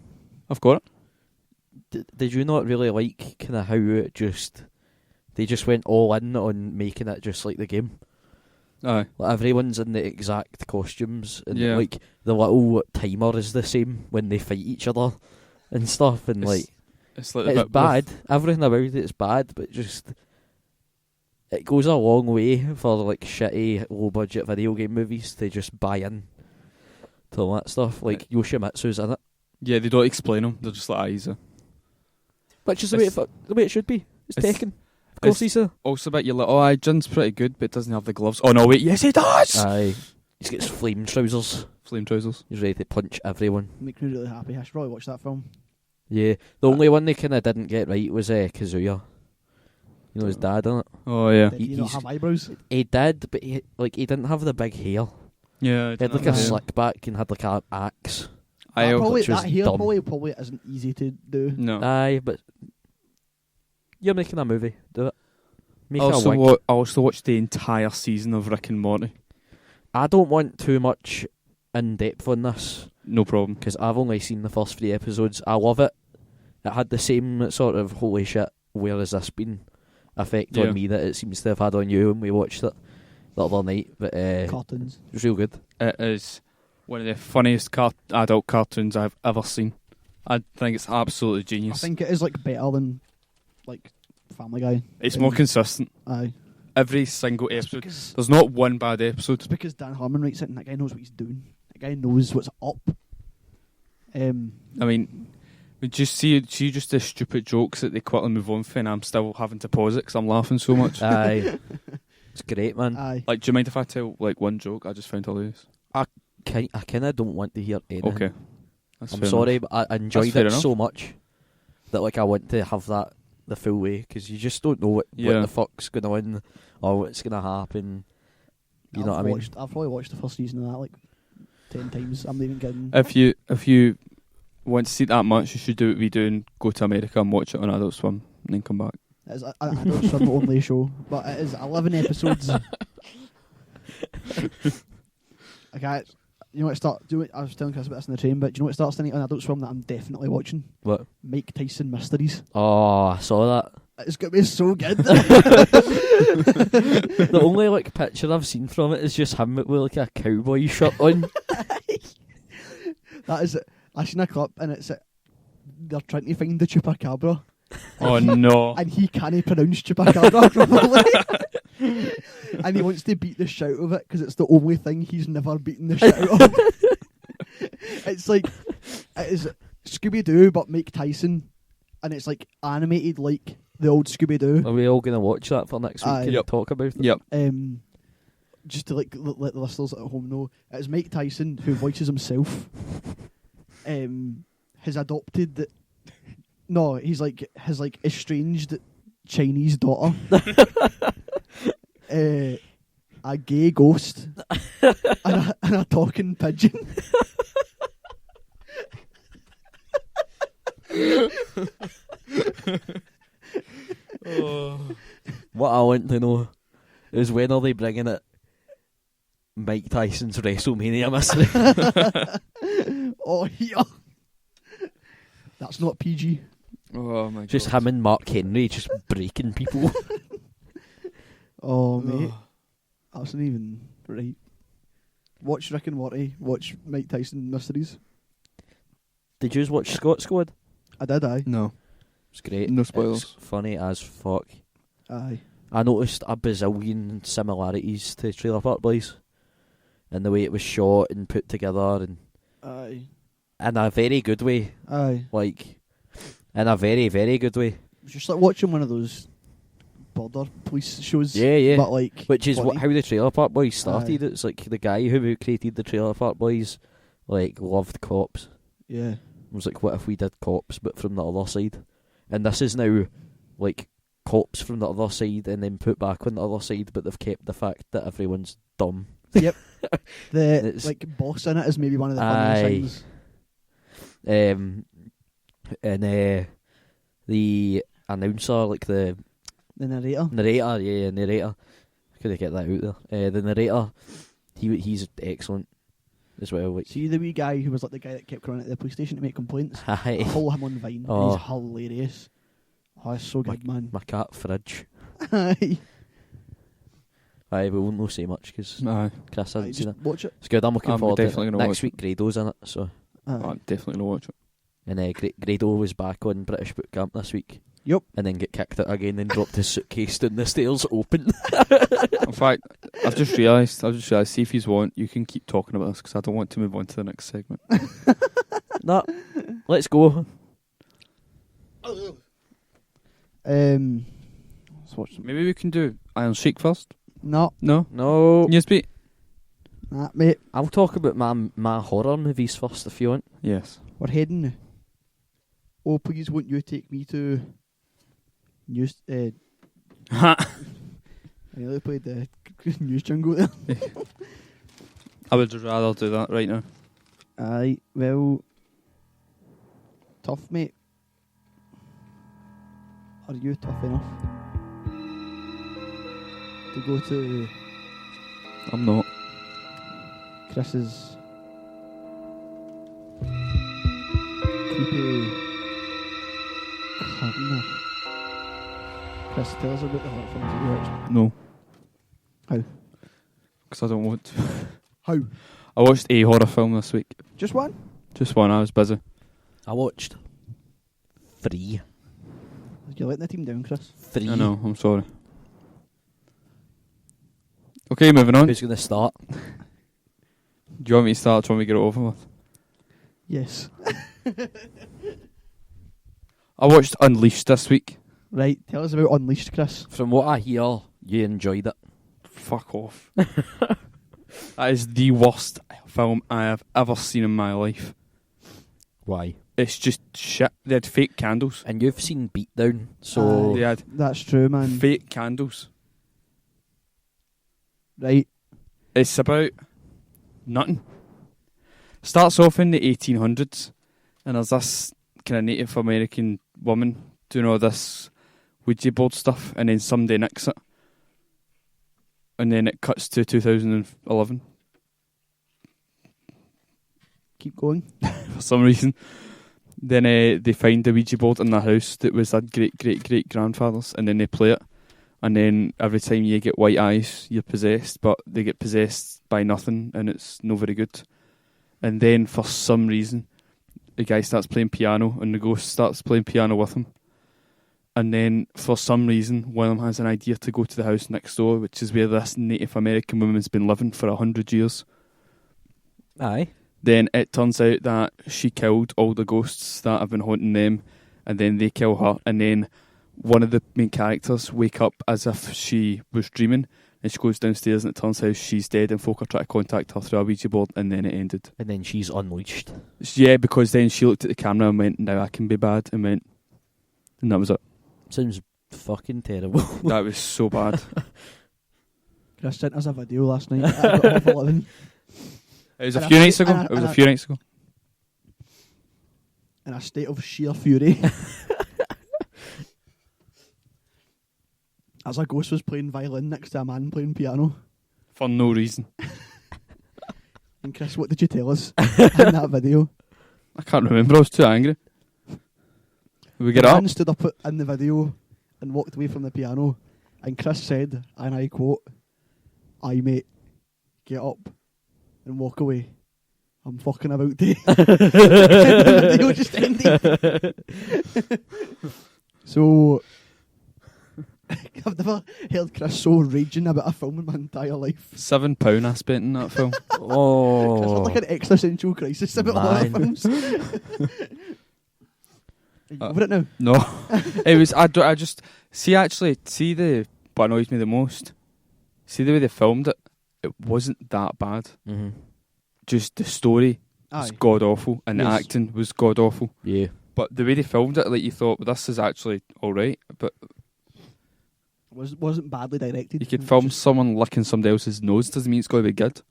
I've got it. Did you not really like kind of how they just went all in on making it just like the game? Aye. Everyone's in the exact costumes, and Yeah. the little timer is the same when they fight each other and stuff, and It's it's bad. Everything about it is bad, but just it goes a long way for shitty low budget video game movies to just buy in to all that stuff. Yoshimitsu's in it, Yeah, they don't explain them. They're just easy. which is the way it should be. It's Tekken. Of course, he's a. Also, about Jin's pretty good, but it doesn't have the gloves. Oh no, wait, yes, he does. Aye, he's got his flame trousers. Flame trousers. He's ready to punch everyone. Makes me really happy. I should probably watch that film. Yeah, the only one they kind of didn't get right was Kazuya. You know his dad, innit? Oh yeah. Did he not have eyebrows? He did, but he didn't have the big hair. Yeah. He had like a slick back and had like a axe. I That which was hair dumb. probably isn't easy to do. No. Aye, but you're making a movie. Do it. Make I a also, wig. I also watched the entire season of Rick and Morty. I don't want too much in depth on this No problem. because I've only seen the first 3 episodes. I love it. It had the same sort of holy shit, where has this been effect on me that it seems to have had on you when we watched it the other night. But Cartoons. it was real good. It is one of the funniest adult cartoons I've ever seen. I think it's absolutely I genius. think it is like better than like Family Guy. It's more consistent. Aye. Every single episode. Because There's not one bad episode. it's because Dan Harmon writes it and that guy knows what he's doing. That guy knows what's up. I mean, just the stupid jokes that they quickly move on for, and I'm still having to pause it because I'm laughing so much. Aye. It's great, man. Aye. Like, do you mind if I tell like one joke I just found hilarious? I kind of don't want to hear anything. Okay. That's I'm fair sorry, enough. but I enjoyed fair it enough. so much that like I want to have that the full way because you just don't know what Yeah. the fuck's going on or what's going to happen. You know what I mean? I've probably watched the first season of that like 10 times. I'm not even kidding. If you want to see it that much, you should do what we do and go to America and watch it on Adult Swim and then come back. It's Adult Swim only show, but it is 11 episodes. Okay, you know what I was telling Chris about this in the train, but do you know what starts tonight on Adult Swim that I'm definitely watching? What? Mike Tyson Mysteries. Oh, I saw that. It's going to be so good. The only like picture I've seen from it is just him with like a cowboy shirt on. That is it. I seen a clip and it's they're trying to find the chupacabra Oh no! and he can't pronounce chupacabra properly. And he wants to beat the shit out of it because it's the only thing he's never beaten the shit out of. It's like it is Scooby-Doo but Mike Tyson, and it's like animated like the old Scooby-Doo. Are we all going to watch that for next week Aye. and Yep. talk about it? Yep. Just to like let the listeners at home know, it's Mike Tyson who voices himself. Has adopted the. No, he's like his like estranged Chinese daughter. A gay ghost and a talking pigeon. What I want to know is when are they bringing it? Mike Tyson's WrestleMania mystery. Oh yeah. That's not PG. Oh my god! Just him and Mark Henry just breaking people. Oh mate. That's not even right. Watch Rick and Morty, watch Mike Tyson Mysteries. Did you watch Scott Squad? I did, aye. No, It's great. no spoilers. It's funny as fuck. Aye. I noticed a bazillion similarities to Trailer Park Boys and the way it was shot and put together and Aye. in a very good way. Aye. Like, in a very, very good way. It's just like watching one of those border police shows. Yeah, yeah. But like, Which is funny. how the Trailer Park Boys started. Aye. It's like the guy who created the Trailer Park Boys, like, loved cops. Yeah. It was like, what if we did cops, but from the other side? And this is now, like, cops from the other side and then put back on the other side, but they've kept the fact that everyone's dumb. Yep. The It's- like boss in it is maybe one of the funniest Aye. things. And the announcer, like the The narrator. narrator. I couldn't get that out there. The narrator, he's excellent as well. Like, See the wee guy who was like the guy that kept running at the police station to make complaints? aye, Follow him on Vine. Oh. He's hilarious. Oh, it's so good, man. my cat Fridge. Aye. Aye, we won't know say much because Aye. Chris Aye, hasn't seen just it. watch it. It's good. I'm looking I'm forward to definitely it. gonna Next watch week, Grado's in it. So, Aye. I'm definitely gonna watch it. and Grado was back on British Boot Camp this week. Yep. And then get kicked out again and dropped his suitcase down the stairs open. In fact, I've just realised. See if you want, you can keep talking about this because I don't want to move on to the next segment. Nah, let's go. Let's watch some. Maybe we can do Iron Sheik first. No, No. No, Yes, beat. nah, mate. I'll talk about my horror movies first if you want. Yes. We're heading Oh, please, won't you take me to news? I I nearly played the news jungle there. would rather do that right now. Aye, well, tough, mate. Are you tough enough to go to I'm not. Chris's creepy corner? Chris, tell us about the horror films that you watched. No. How? Because I don't want to. How? I watched a horror film this week. Just one? Just one, I was busy. I watched 3. You're letting the team down, Chris. 3. I know, I'm sorry. Okay, moving on. Who's going to start? Do you want me to start? Do you want me to get it over with? Yes. I watched Unleashed this week. Right, tell us about Unleashed, Chris. From what I hear, you enjoyed it. Fuck off. That is the worst film I have ever seen in my life. Why? It's just shit. They had fake candles. And you've seen Beatdown, so... They had That's true, man. fake candles. Right. It's about nothing. Starts off in the 1800s, and there's this kind of Native American woman doing all this Ouija board stuff, and then somebody nicks it. And then it cuts to 2011 Keep going. for some reason. Then they find the Ouija board in their house that was their great-great-great-grandfather's, and then they play it. And then every time you get white eyes, you're possessed, but they get possessed by nothing, and it's no very good. And then, for some reason, the guy starts playing piano, and the ghost starts playing piano with him. And then, for some reason, one of them has an idea to go to the house next door, which is where this Native American woman's been living for 100 years. Aye. Then it turns out that she killed all the ghosts that have been haunting them, and then they kill her, and then one of the main characters wake up as if she was dreaming, and she goes downstairs and it turns out she's dead, and folk are trying to contact her through a Ouija board, and then it ended. And then she's unleashed. Yeah, because then she looked at the camera and went, "Now I can be bad," and that was it. Sounds fucking terrible. That was so bad. Chris sent us a video last night at half 11. It was a few nights ago. It was a few nights ago. In a state of sheer fury. As a ghost was playing violin next to a man playing piano. For no reason. And Chris, what did you tell us in that video? I can't remember. I was too angry. We get the up. man stood up in the video and walked away from the piano, and Chris said, and I quote, "Aye mate, get up and walk away. I'm fucking about to." The video just ended. So I've never heard Chris so raging about a film in my entire life. £7 I spent in that film. Oh. Chris had like an existential crisis about horror films. Are you over it now? No. It was, I just, see the, what annoys me the most, see the way they filmed it wasn't that bad. Mm-hmm. Just the story was god awful, and the acting was god awful. Yeah. But the way they filmed it, like you thought, well, this is actually alright, but wasn't badly directed. you could film someone licking somebody else's nose, doesn't mean it's got to be good.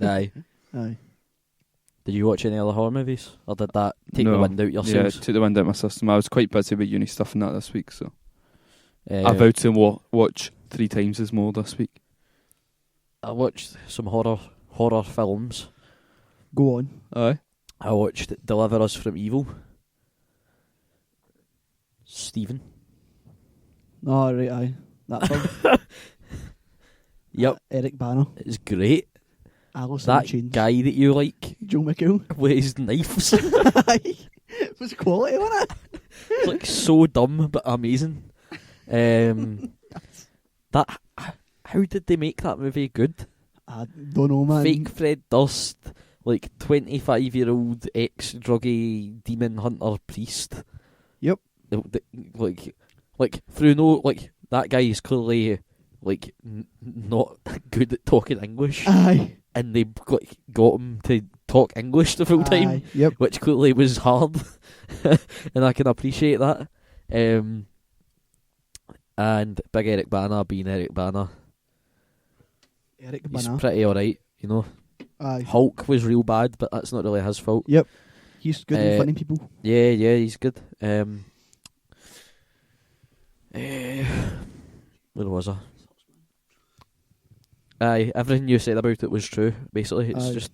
Aye. Aye. Did you watch any other horror movies? Or did that take No. the wind out your Yeah, sails? it took the wind out of my system. I was quite busy with uni stuff and that this week, so I I vowed to watch 3 times as more this week. I watched some horror films. Go on. Aye. I watched Deliver Us From Evil. Stephen. Oh, right, aye. That film. Yep. Eric Bana. It's great. Alice in That Chains. guy that you like Joe McHale. with his knives. Aye. It was quality, wasn't it? It's like so dumb but amazing. That how did they make that movie good? I don't know, man. Fake Fred Durst, like 25-year-old ex-druggy demon hunter priest. Yep. Like through no, like that guy is clearly not good at talking English, Aye. and they got him to talk English the full time, Yep. which clearly was hard, and I can appreciate that. And Big Eric Bana being Eric Bana, Eric he's Bana. pretty alright, you know. Aye. Hulk was real bad, but that's not really his fault. Yep. He's good at funny people. Yeah, he's good. Where was I? Aye, everything you said about it was true. Basically, it's just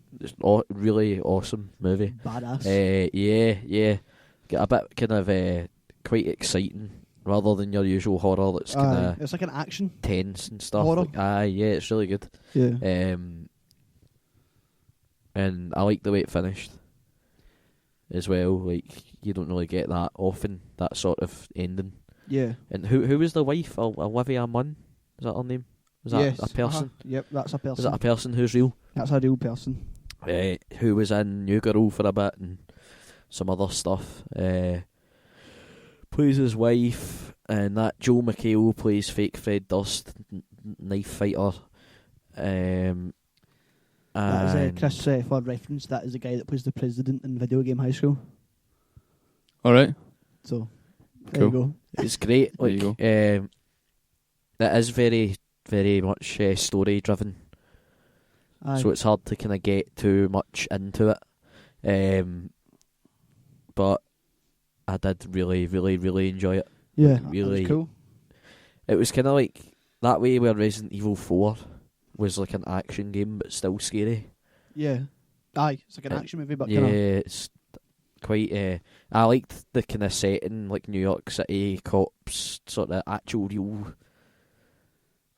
really awesome movie. Badass. Yeah. Get a bit kind of quite exciting rather than your usual horror that's kind of it's like an action tense and stuff. horror. Like, yeah, it's really good. Yeah. And I like the way it finished as well. Like, you don't really get that often, that sort of ending. Yeah. And who was the wife? Olivia Munn? Is that her name? Was that a person? Yep, that's a person. Is that a person who's real? That's a real person. Who was in New Girl for a bit and some other stuff. Plays his wife, and that Joel McHale plays fake Fred Durst, knife fighter. That is Chris, for reference, that is the guy that plays the president in Video Game High School. Alright. So, there Cool. you go. It's great. There Like, you go. it is very, very much story driven. Aye. So it's hard to kind of get too much into it. But I did really, really, really enjoy it. yeah, really- that's cool. It was kind of like that way where Resident Evil 4 was like an action game but still scary. Yeah. Aye, it's like an action movie, but Yeah, kinda, it's quite... I liked the kind of setting, like New York City, cops, sort of actual real...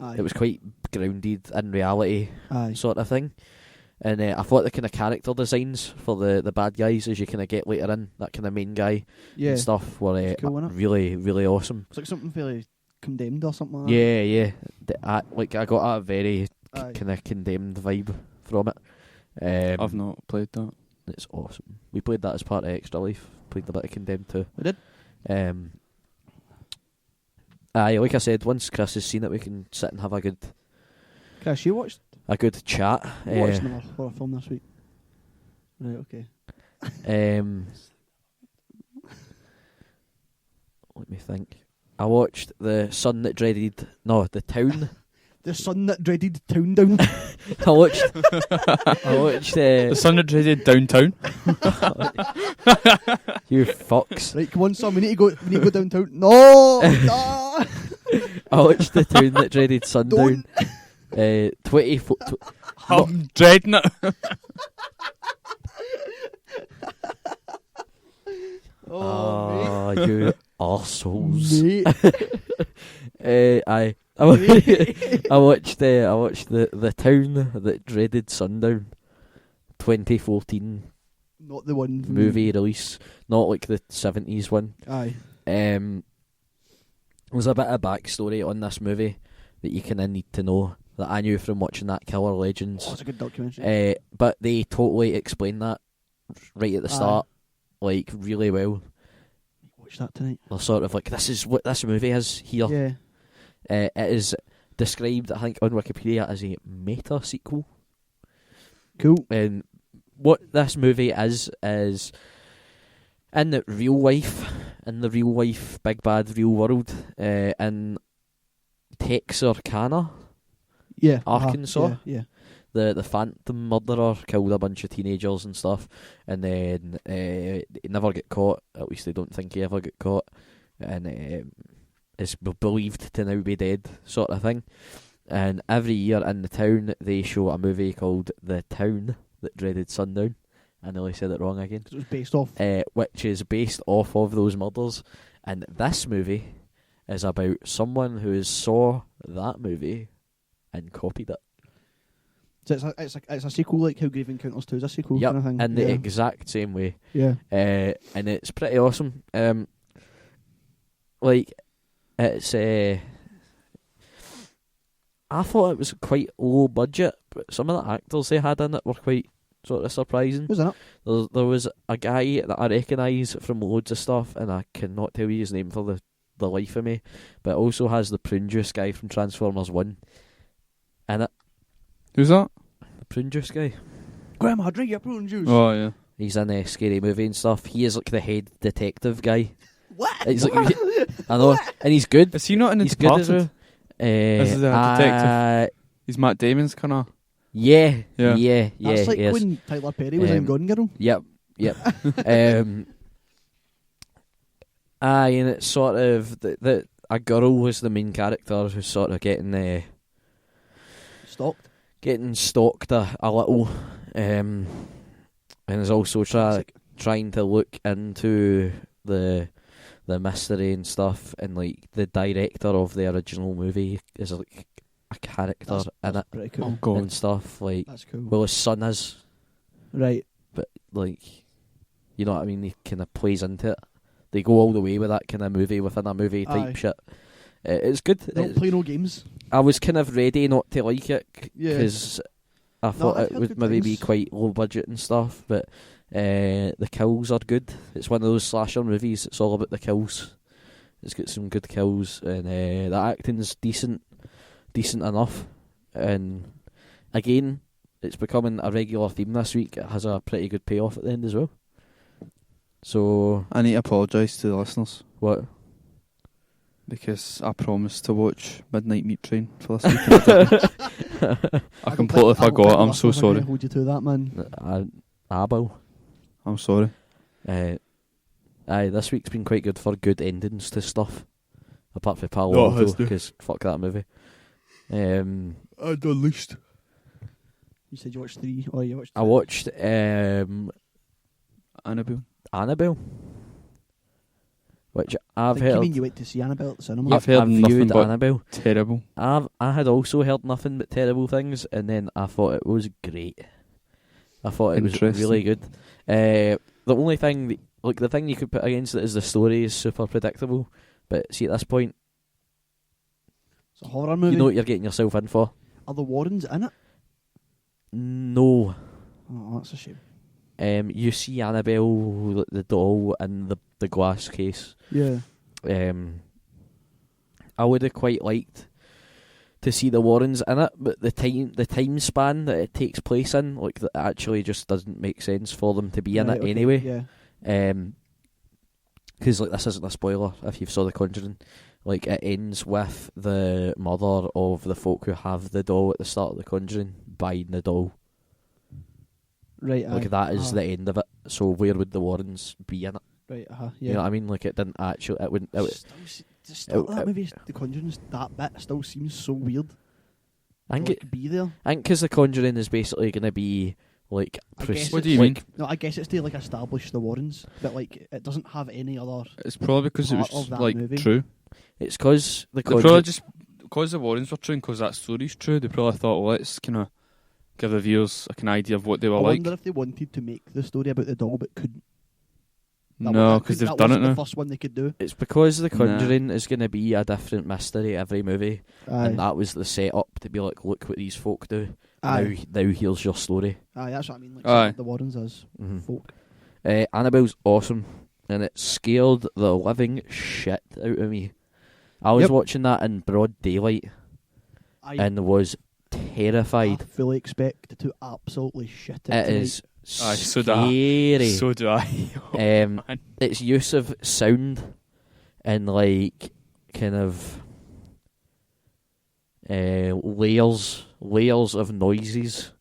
aye. It was quite grounded in reality Aye. sort of thing. And I thought the kind of character designs for the bad guys, as you kind of get later in, that kind of main guy Yeah. and stuff, were It's cool, innit? really, really awesome. It's like something fairly Condemned or something like that. Yeah. I got a very Aye. kind of Condemned vibe from it. I've not played that. It's awesome. We played that as part of Extra Life. Played a bit of Condemned too. We did. Aye, like I said, once Chris has seen it, we can sit and have a good Chris, you watched chat. another horror film this week. Right, okay. Let me think. I watched The Town. The son that dreaded TownDown. I watched The son that dreaded Downtown. you fucks. Right, come on, son. We need to go downtown. No, no. I watched The Town That Dreaded Sundown. 24. I'm dreading it. Oh, You arseholes. mate. I watched the Town That Dreaded Sundown 2014 Not the one from- movie release, not like the 70s one. Aye. There's a bit of backstory on this movie that you kind of need to know that I knew from watching that Killer Legends. Oh, it's a good documentary. But they totally explain that right at the start, like really well. Watch that tonight. They're sort of like, this is what this movie is here. Yeah. It is described, I think, on Wikipedia as a meta sequel. Cool. And what this movie is in the real life, big bad real world, in Texarkana, Yeah. Arkansas. Yeah. the Phantom murderer killed a bunch of teenagers and stuff, and then he never get caught. At least they don't think he ever get caught, and is believed to now be dead, sort of thing. And every year in the town they show a movie called The Town That Dreaded Sundown. I nearly said it wrong again. 'Cause it was based off. Which is based off of those murders, and this movie is about someone who saw that movie and copied it. So it's a sequel, like how Grave Encounters 2 is a sequel. Yep, Kind of thing. in the exact same way. Yeah. And it's pretty awesome. Like, it's I thought it was quite low budget, but some of the actors they had in it were quite sort of surprising. Who's in it? There was a guy that I recognise from loads of stuff, and I cannot tell you his name for the life of me, but it also has the prune juice guy from Transformers 1 in it. Who's that? The prune juice guy. Grandma, drink your prune juice. Oh yeah. He's in a Scary Movie and stuff. He is like the head detective guy. What? He's like, I know, and he's good. Is he not in The He's good as Departed? well. This is a detective. He's Matt Damon's kind of. Yeah. That's like yes. when Tyler Perry was in Gone Girl. Yep. And it's sort of a girl was the main character who's sort of getting stalked a little, and is also trying to look into the mystery and stuff. And like the director of the original movie is like a character in it, pretty cool. Oh god. and stuff. Like, That's cool. well, his son is, Right. but like, you know what I mean. He kind of plays into it. They go all the way with that kind of movie within a movie type Aye. shit. It's good. They don't play no games. I was kind of ready not to like it Yeah. because I thought I've it heard would good maybe be things. quite low budget and stuff, but the kills are good. It's one of those slasher movies. It's all about the kills. It's got some good kills, and the acting's decent enough. And again, it's becoming a regular theme this week. It has a pretty good payoff at the end as well. So I need to apologise to the listeners what? because I promised to watch Midnight Meat Train for this week. And I didn't. I completely forgot. I'm so sorry. Hold you to that, man. Abel. I'm sorry. Aye, this week's been quite good for good endings to stuff. Apart from Palo No, it has Alto, to. because fuck that movie. At the least. You said you watched 3. Oh, you watched. I watched Annabelle. which I I've think you heard. mean you went to see Annabelle at the cinema. I've heard nothing viewed but Annabelle. terrible. I had also heard nothing but terrible things, and then I thought it was great. I thought it was Interesting. really good. The only thing, like the thing you could put against it is the story is super predictable. But see, at this point, It's a horror movie. you know what you're getting yourself in for. Are the Warrens in it? No. Oh, that's a shame. You see Annabelle, the doll, in the glass case. Yeah. I would have quite liked to see the Warrens in it, but the time span that it takes place in, like, that actually just doesn't make sense for them to be in Right, it okay, anyway. Yeah. Because like this isn't a spoiler if you've saw The Conjuring. Like, it ends with the mother of the folk who have the doll at the start of The Conjuring buying the doll. Right. Like, that is the end of it. So where would the Warrens be in it? Right. Yeah. You know what I mean? Like, it didn't actually. It wouldn't. Still, that movie, The Conjuring's that bit still seems so weird. I think Like, be there. because The Conjuring is basically going to be like. I guess What it's do you mean? like- No, I guess it's to like establish the Warrens, but like it doesn't have any other. It's probably because it Part was of that like movie. true. It's because the They probably Conjuring. just because the Warrens were true and because that story's true. They probably thought, well, let's kind of give the viewers like an idea of what they were I like. wonder if they wanted to make the story about the doll, but couldn't. No, because they've that done it wasn't now. the first one they could do. It's because The Conjuring is going to be a different mystery every movie, and that was the setup to be like, look what these folk do. Aye. Now here's your story. Aye, that's what I mean. Like Aye. the Warrens as Mhm. folk. Annabelle's awesome, and it scared the living shit out of me. I was Yep. watching that in broad daylight and was I terrified. fully expect to absolutely shit it. It tonight. is Aye, so do I. scary. So do I. Man. Its use of sound and like kind of layers of noises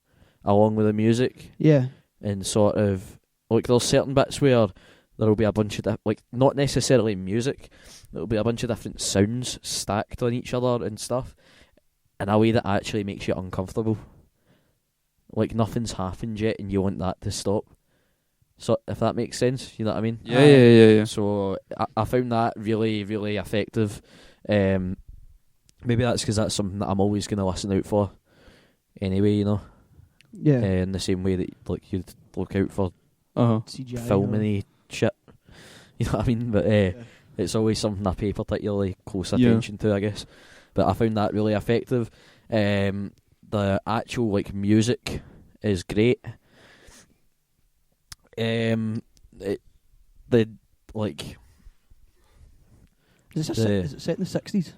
along with the music, Yeah. and sort of like there's certain bits where there'll be a bunch of like not necessarily music, there'll be a bunch of different sounds stacked on each other and stuff in a way that actually makes you uncomfortable. Like nothing's happened yet and you want that to stop. So if that makes sense, you know what I mean? Yeah. So I found that really, really effective. Maybe that's because that's something that I'm always going to listen out for anyway, you know? Yeah. In the same way that like you'd look out for CGI. filming shit. You know what I mean? But it's always something I pay particularly close attention to, I guess. But I found that really effective. The actual like music is great. The like Is it set in the 60s?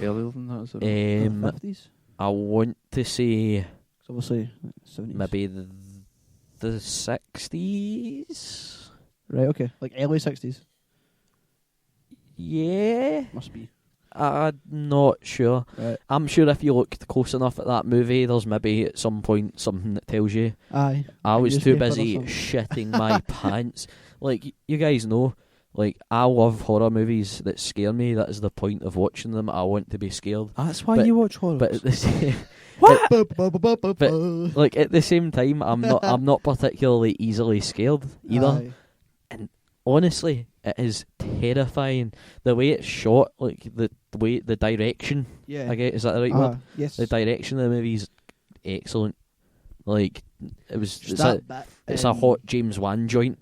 Earlier than that, is it? Or 50s? I want to say So obviously 70s. Maybe the 60s. Right. Okay. Like early 60s. Yeah. Must be. I'm not sure. Right. I'm sure if you looked close enough at that movie, there's maybe at some point something that tells you. Aye. I was too Newspaper or busy something. shitting my pants. Like, you guys know, like, I love horror movies that scare me. That is the point of watching them. I want to be scared. That's why But- you watch horror. But at the same, What? like, at the same time, I'm not particularly easily scared either. Aye. Honestly, it is terrifying. The way it's shot, like the direction. Yeah. I guess, is that the right word? Yes. The direction of the movie's excellent. Like, it's Just a that bit, it's a hot James Wan joint.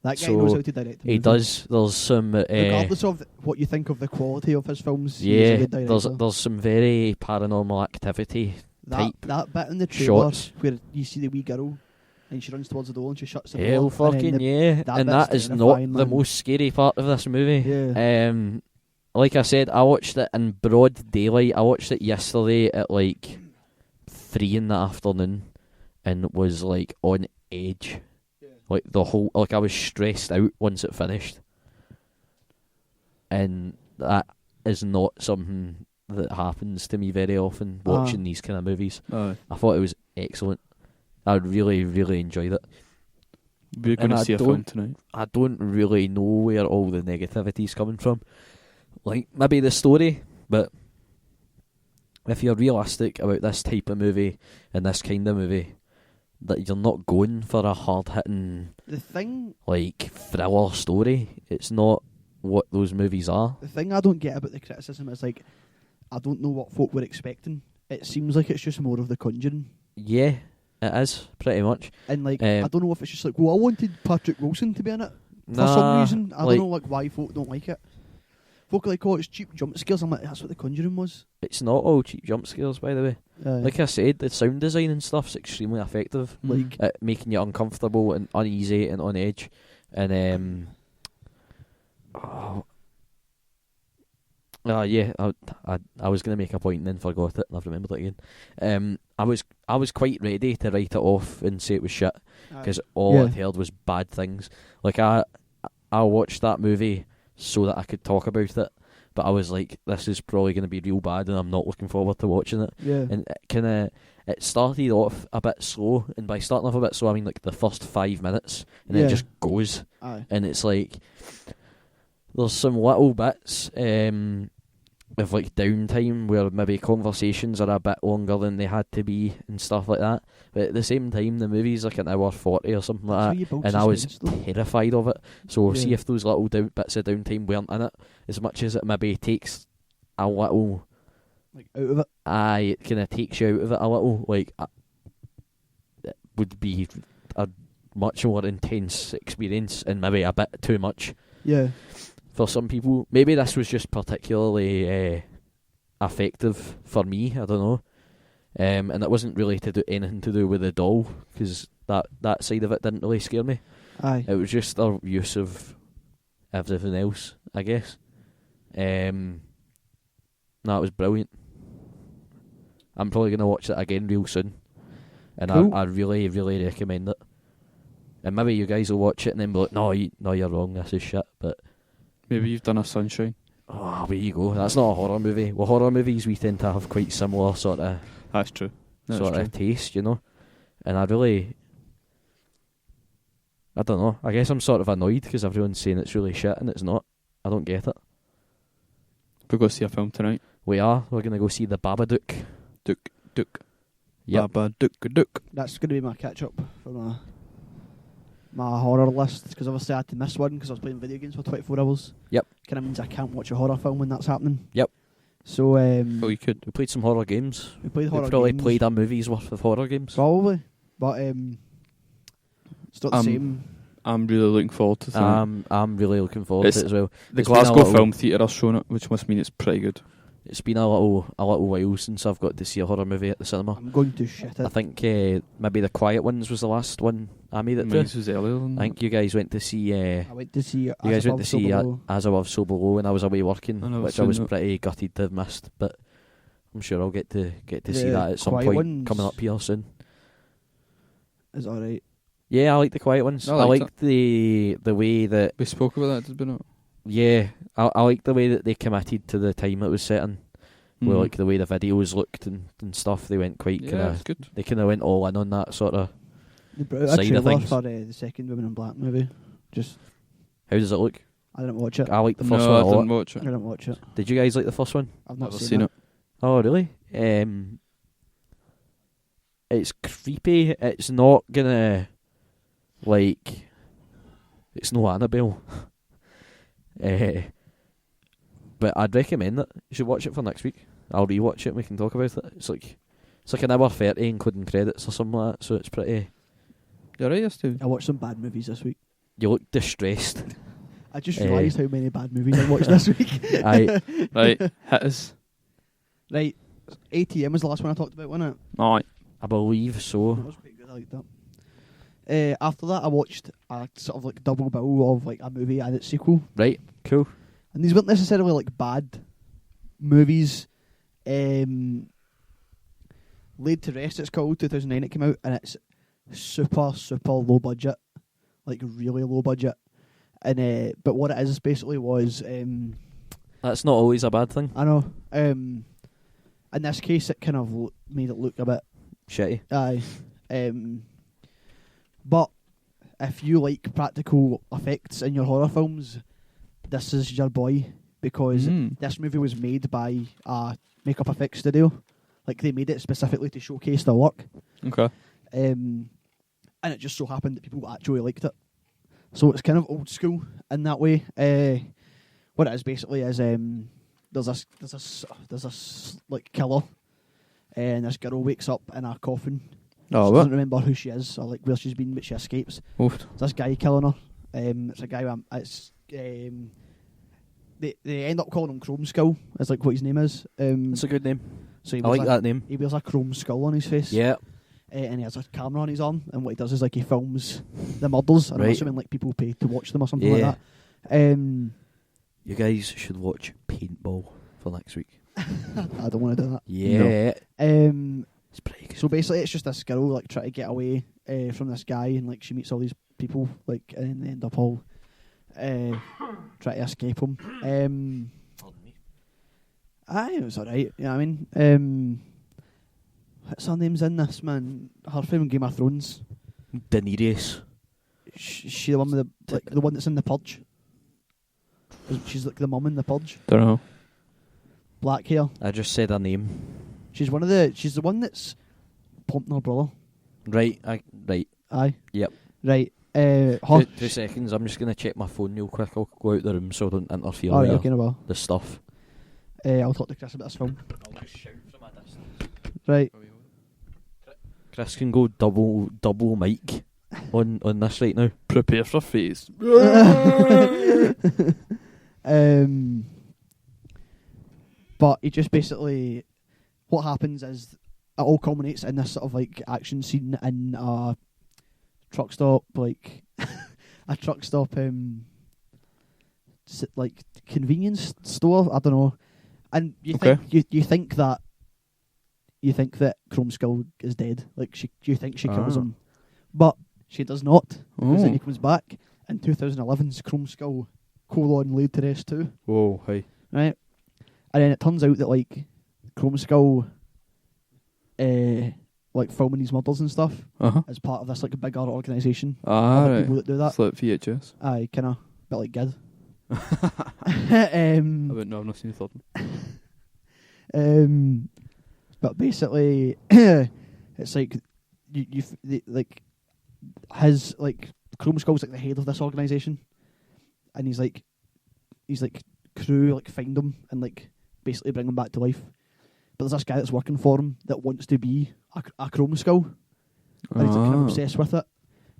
That guy so knows how to direct. a He movie. does. There's some Regardless of what you think of the quality of his films, he's a yeah. good director. There's some very Paranormal Activity type that bit in the trailer shots. where you see the wee girl and she runs towards the door and she shuts the door. Hell and then fucking the- yeah. that And bit's that is not terrifying, the man. most scary part of this movie. Yeah. Like I said, I watched it in broad daylight. I watched it yesterday at like 3 in the afternoon and was like on edge. Yeah. Like I was stressed out once it finished. And that is not something that happens to me very often watching these kind of movies. Aye. I thought it was excellent. I really, really enjoyed it. We're going And to I see a film tonight. I don't really know where all the negativity's coming from. Like, maybe the story, but if you're realistic about this type of movie and this kind of movie, that you're not going for a hard-hitting, The thing thriller story. It's not what those movies are. The thing I don't get about the criticism is like, I don't know what folk were expecting. It seems like it's just more of The Conjuring. Yeah, it is, pretty much. And like, Um, I don't know if it's just like, well, I wanted Patrick Wilson to be in it for Nah, some reason. I like, don't know like why folk don't like it. Folk are like, oh, it's cheap jump scares. I'm like, that's what The Conjuring was. It's not all cheap jump scares, by the way. Like I said, the sound design and stuff's extremely effective. Like, At making you uncomfortable and uneasy and on edge. And yeah, I was gonna make a point and then forgot it and I've remembered it again. I was quite ready to write it off and say it was shit because all I'd heard was bad things. Like I watched that movie so that I could talk about it, but I was like, this is probably gonna be real bad and I'm not looking forward to watching it. yeah. And it started off a bit slow, and by starting off a bit slow I mean like the first 5 minutes, and then Yeah. it just goes. Aye. And it's like there's some little bits of like downtime where maybe conversations are a bit longer than they had to be and stuff like that. But at the same time, the movie's like an hour 40 or something That's how like you that, build and I was suspense, though. terrified of it. So Yeah. see if those little bits of downtime weren't in it, as much as it maybe takes a little. Like out of it. It kind of takes you out of it a little. Like, it would be a much more intense experience and maybe a bit too much Yeah. for some people. Maybe this was just particularly effective for me. I don't know. And it wasn't really anything to do with the doll, because that side of it didn't really scare me. Aye. It was just their use of everything else, I guess. No, it was brilliant. I'm probably going to watch it again real soon. And Cool. I really, really recommend it. And maybe you guys will watch it and then be like, no, you're wrong, this is shit. But, Maybe you've done a Sunshine. oh, there you go. That's not a horror movie. Well, horror movies, we tend to have quite similar sort of That's true. That's true. of taste, you know. And I don't know. I guess I'm sort of annoyed because everyone's saying it's really shit and it's not. I don't get it. We're going to see a film tonight. We are. We're going to go see The Babadook. Duke. Yep. Baba Duke. That's going to be my catch up for my horror list, because obviously I had to miss one because I was playing video games for 24 hours. Yep. Kind of means I can't watch a horror film when that's happening. Yep. So Well, you could. We played some horror games. we played horror We've probably games. played a movie's worth of horror games. Probably. But it's not the same. I'm really looking forward to tonight. I'm really looking forward It's to it as well. The it's been a Glasgow little- Film Theatre are showing it, which must mean it's pretty good. It's been a little while since I've got to see a horror movie at the cinema. I'm going to shit I it. think maybe The Quiet Ones was the last one I made it to. Mine was earlier than I think you guys went to see. I went to see. You guys went to see Below. As Above, So Below, and I was away working, I never which I seen was that. pretty gutted to have missed. But I'm sure I'll get to see The that at some Quiet point Ones. coming up here soon. is alright. Yeah, I like the quiet ones. I like the way that we spoke about that, did we not? Yeah, I like the way that they committed to the time it was set in. Well, like the way the videos looked and stuff. They went quite good. They kind of went all in on that sort of side of things. For the second Women in Black movie. Just how does it look? I didn't watch it. I like the first one. I didn't watch it. I didn't watch it. Did you guys like the first one? I've not never seen it. Oh, really? It's creepy. It's not gonna like. It's no Annabelle. But I'd recommend it. You should watch it for next week. I'll rewatch it and we can talk about it. It's like an hour 30 including credits or something like that, so it's pretty... You're right, yes, too. I watched some bad movies this week. You look distressed. I just realised how many bad movies I watched this week. Right, hit us. Right, ATM was the last one I talked about, wasn't it? Aye. I believe so. That was pretty good, I liked that. After that I watched a sort of like double bill of like a movie and its sequel. Right, cool. And these weren't necessarily like bad movies. Laid to Rest it's called, 2009 it came out, and it's super low budget. Like really low budget. And but what it is basically was that's not always a bad thing. I know. In this case it kind of made it look a bit shitty. Aye. But if you like practical effects in your horror films, this is your boy, because this movie was made by a makeup effects studio. Like they made it specifically to showcase their work. Okay. And it just so happened that people actually liked it. So it's kind of old school in that way. What it is basically is there's this like killer, and this girl wakes up in a coffin. Oh, she what? doesn't remember who she is or like where she's been, but she escapes. Oofed. There's this guy killing her. It's a guy. They end up calling him Chrome Skull. Is like what his name is. It's a good name. So I like that name. He wears a chrome skull on his face. Yeah. And he has a camera on his arm, and what he does is like he films the murders. And I'm assuming like people pay to watch them or something like that. You guys should watch Paintball for next week. I don't want to do that. Yeah. No. It's pretty good. So basically, it's just this girl like trying to get away from this guy, and like she meets all these people, like, and they end up all trying to escape him. It was alright. You know what I mean? What's her name's in this, man? Her from Game of Thrones. Daenerys. She the one with the one that's in The Purge. She's like the mum in The Purge. Don't know. Black hair. I just said her name. She's the one that's pumping her brother. Right. Right. Aye. Yep. Right. 2 seconds. I'm just gonna check my phone real quick. I'll go out the room so I don't interfere with okay, no, the stuff. I'll talk to Chris about this film. I'll just shout from a distance. Right. Chris can go double mic on this right now. Prepare for face. But he just basically, what happens is it all culminates in this sort of like action scene in a truck stop, like a truck stop, like convenience store. I don't know. And you think that Chrome Skull is dead. Like you think she kills him, but she does not. Because then he comes back in 2011's Chrome Skull: Laid to Rest 2. Whoa, hey. Right, and then it turns out that like Chrome Skull, like filming these murders and stuff, as part of this like bigger organisation. Right. People that do that. It's like VHS. Aye, kind of bit like Gid. I wouldn't know. I've not seen the third one. But basically, it's like like his like Chrome Skull's like the head of this organisation, and he's like crew like find him and like basically bring him back to life. But there's this guy that's working for him that wants to be a Chrome Skull, and he's like kind of obsessed with it,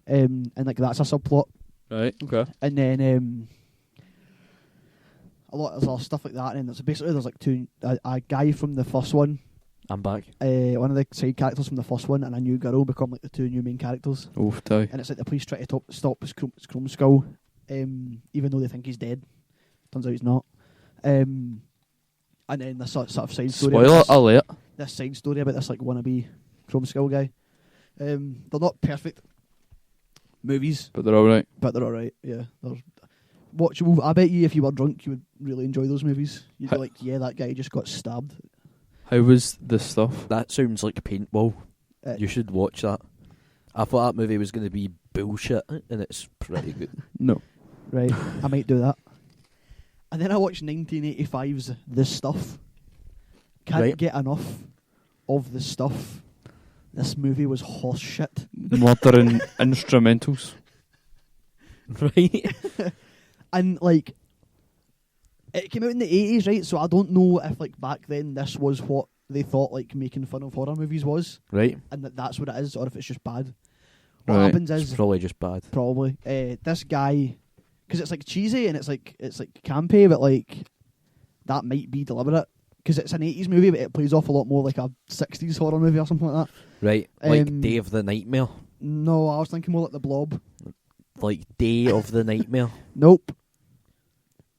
and like that's a subplot. Right. Okay. And then a lot of other stuff like that, and there's like a guy from the first one. I'm back. One of the side characters from the first one and a new girl become like the two new main characters. Oof, die. And it's like the police try to stop his Chrome Skull, even though they think he's dead. Turns out he's not. And then this sort of side story. Spoiler alert. This side story about this like wannabe Chrome Skull guy. They're not perfect movies, But they're alright. Yeah, they're watchable. I bet you if you were drunk, you would really enjoy those movies. You'd be like, yeah, that guy just got stabbed. How was the stuff? That sounds like paintball. You should watch that. I thought that movie was going to be bullshit, and it's pretty good. No. Right, I might do that. And then I watched 1985's The Stuff. Can't get enough of The Stuff. This movie was horse shit. Modern instrumentals. Right? And, like, it came out in the 80s, right? So I don't know if, like, back then this was what they thought, like, making fun of horror movies was. Right. And that's what it is, or if it's just bad. What Right. happens is... It's probably just bad. Probably. This guy... Because it's, like, cheesy and it's, like, campy, but, like, that might be deliberate. Because it's an 80s movie, but it plays off a lot more like a 60s horror movie or something like that. Right. Like Day of the Nightmare. No, I was thinking more like The Blob. Like Day of the Nightmare. Nope.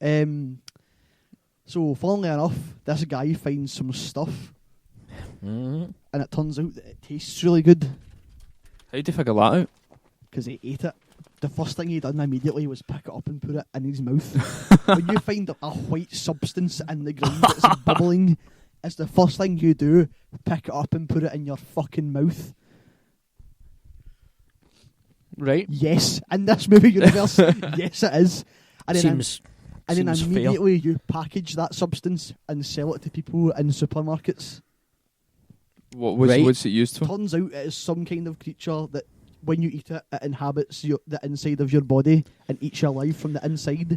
So, funnily enough, this guy finds some stuff, Mm-hmm. and it turns out that it tastes really good How did you figure that out? because he ate it. The first thing he done immediately was pick it up and put it in his mouth. When you find a white substance in the ground that's bubbling, it's the first thing you do, pick it up and put it in your fucking mouth. Right. Yes, in this movie universe, yes it is. And then Seems immediately you package that substance and sell it to people in supermarkets. What's it used for? Turns out it is some kind of creature that when you eat it, it inhabits the inside of your body and eats you alive from the inside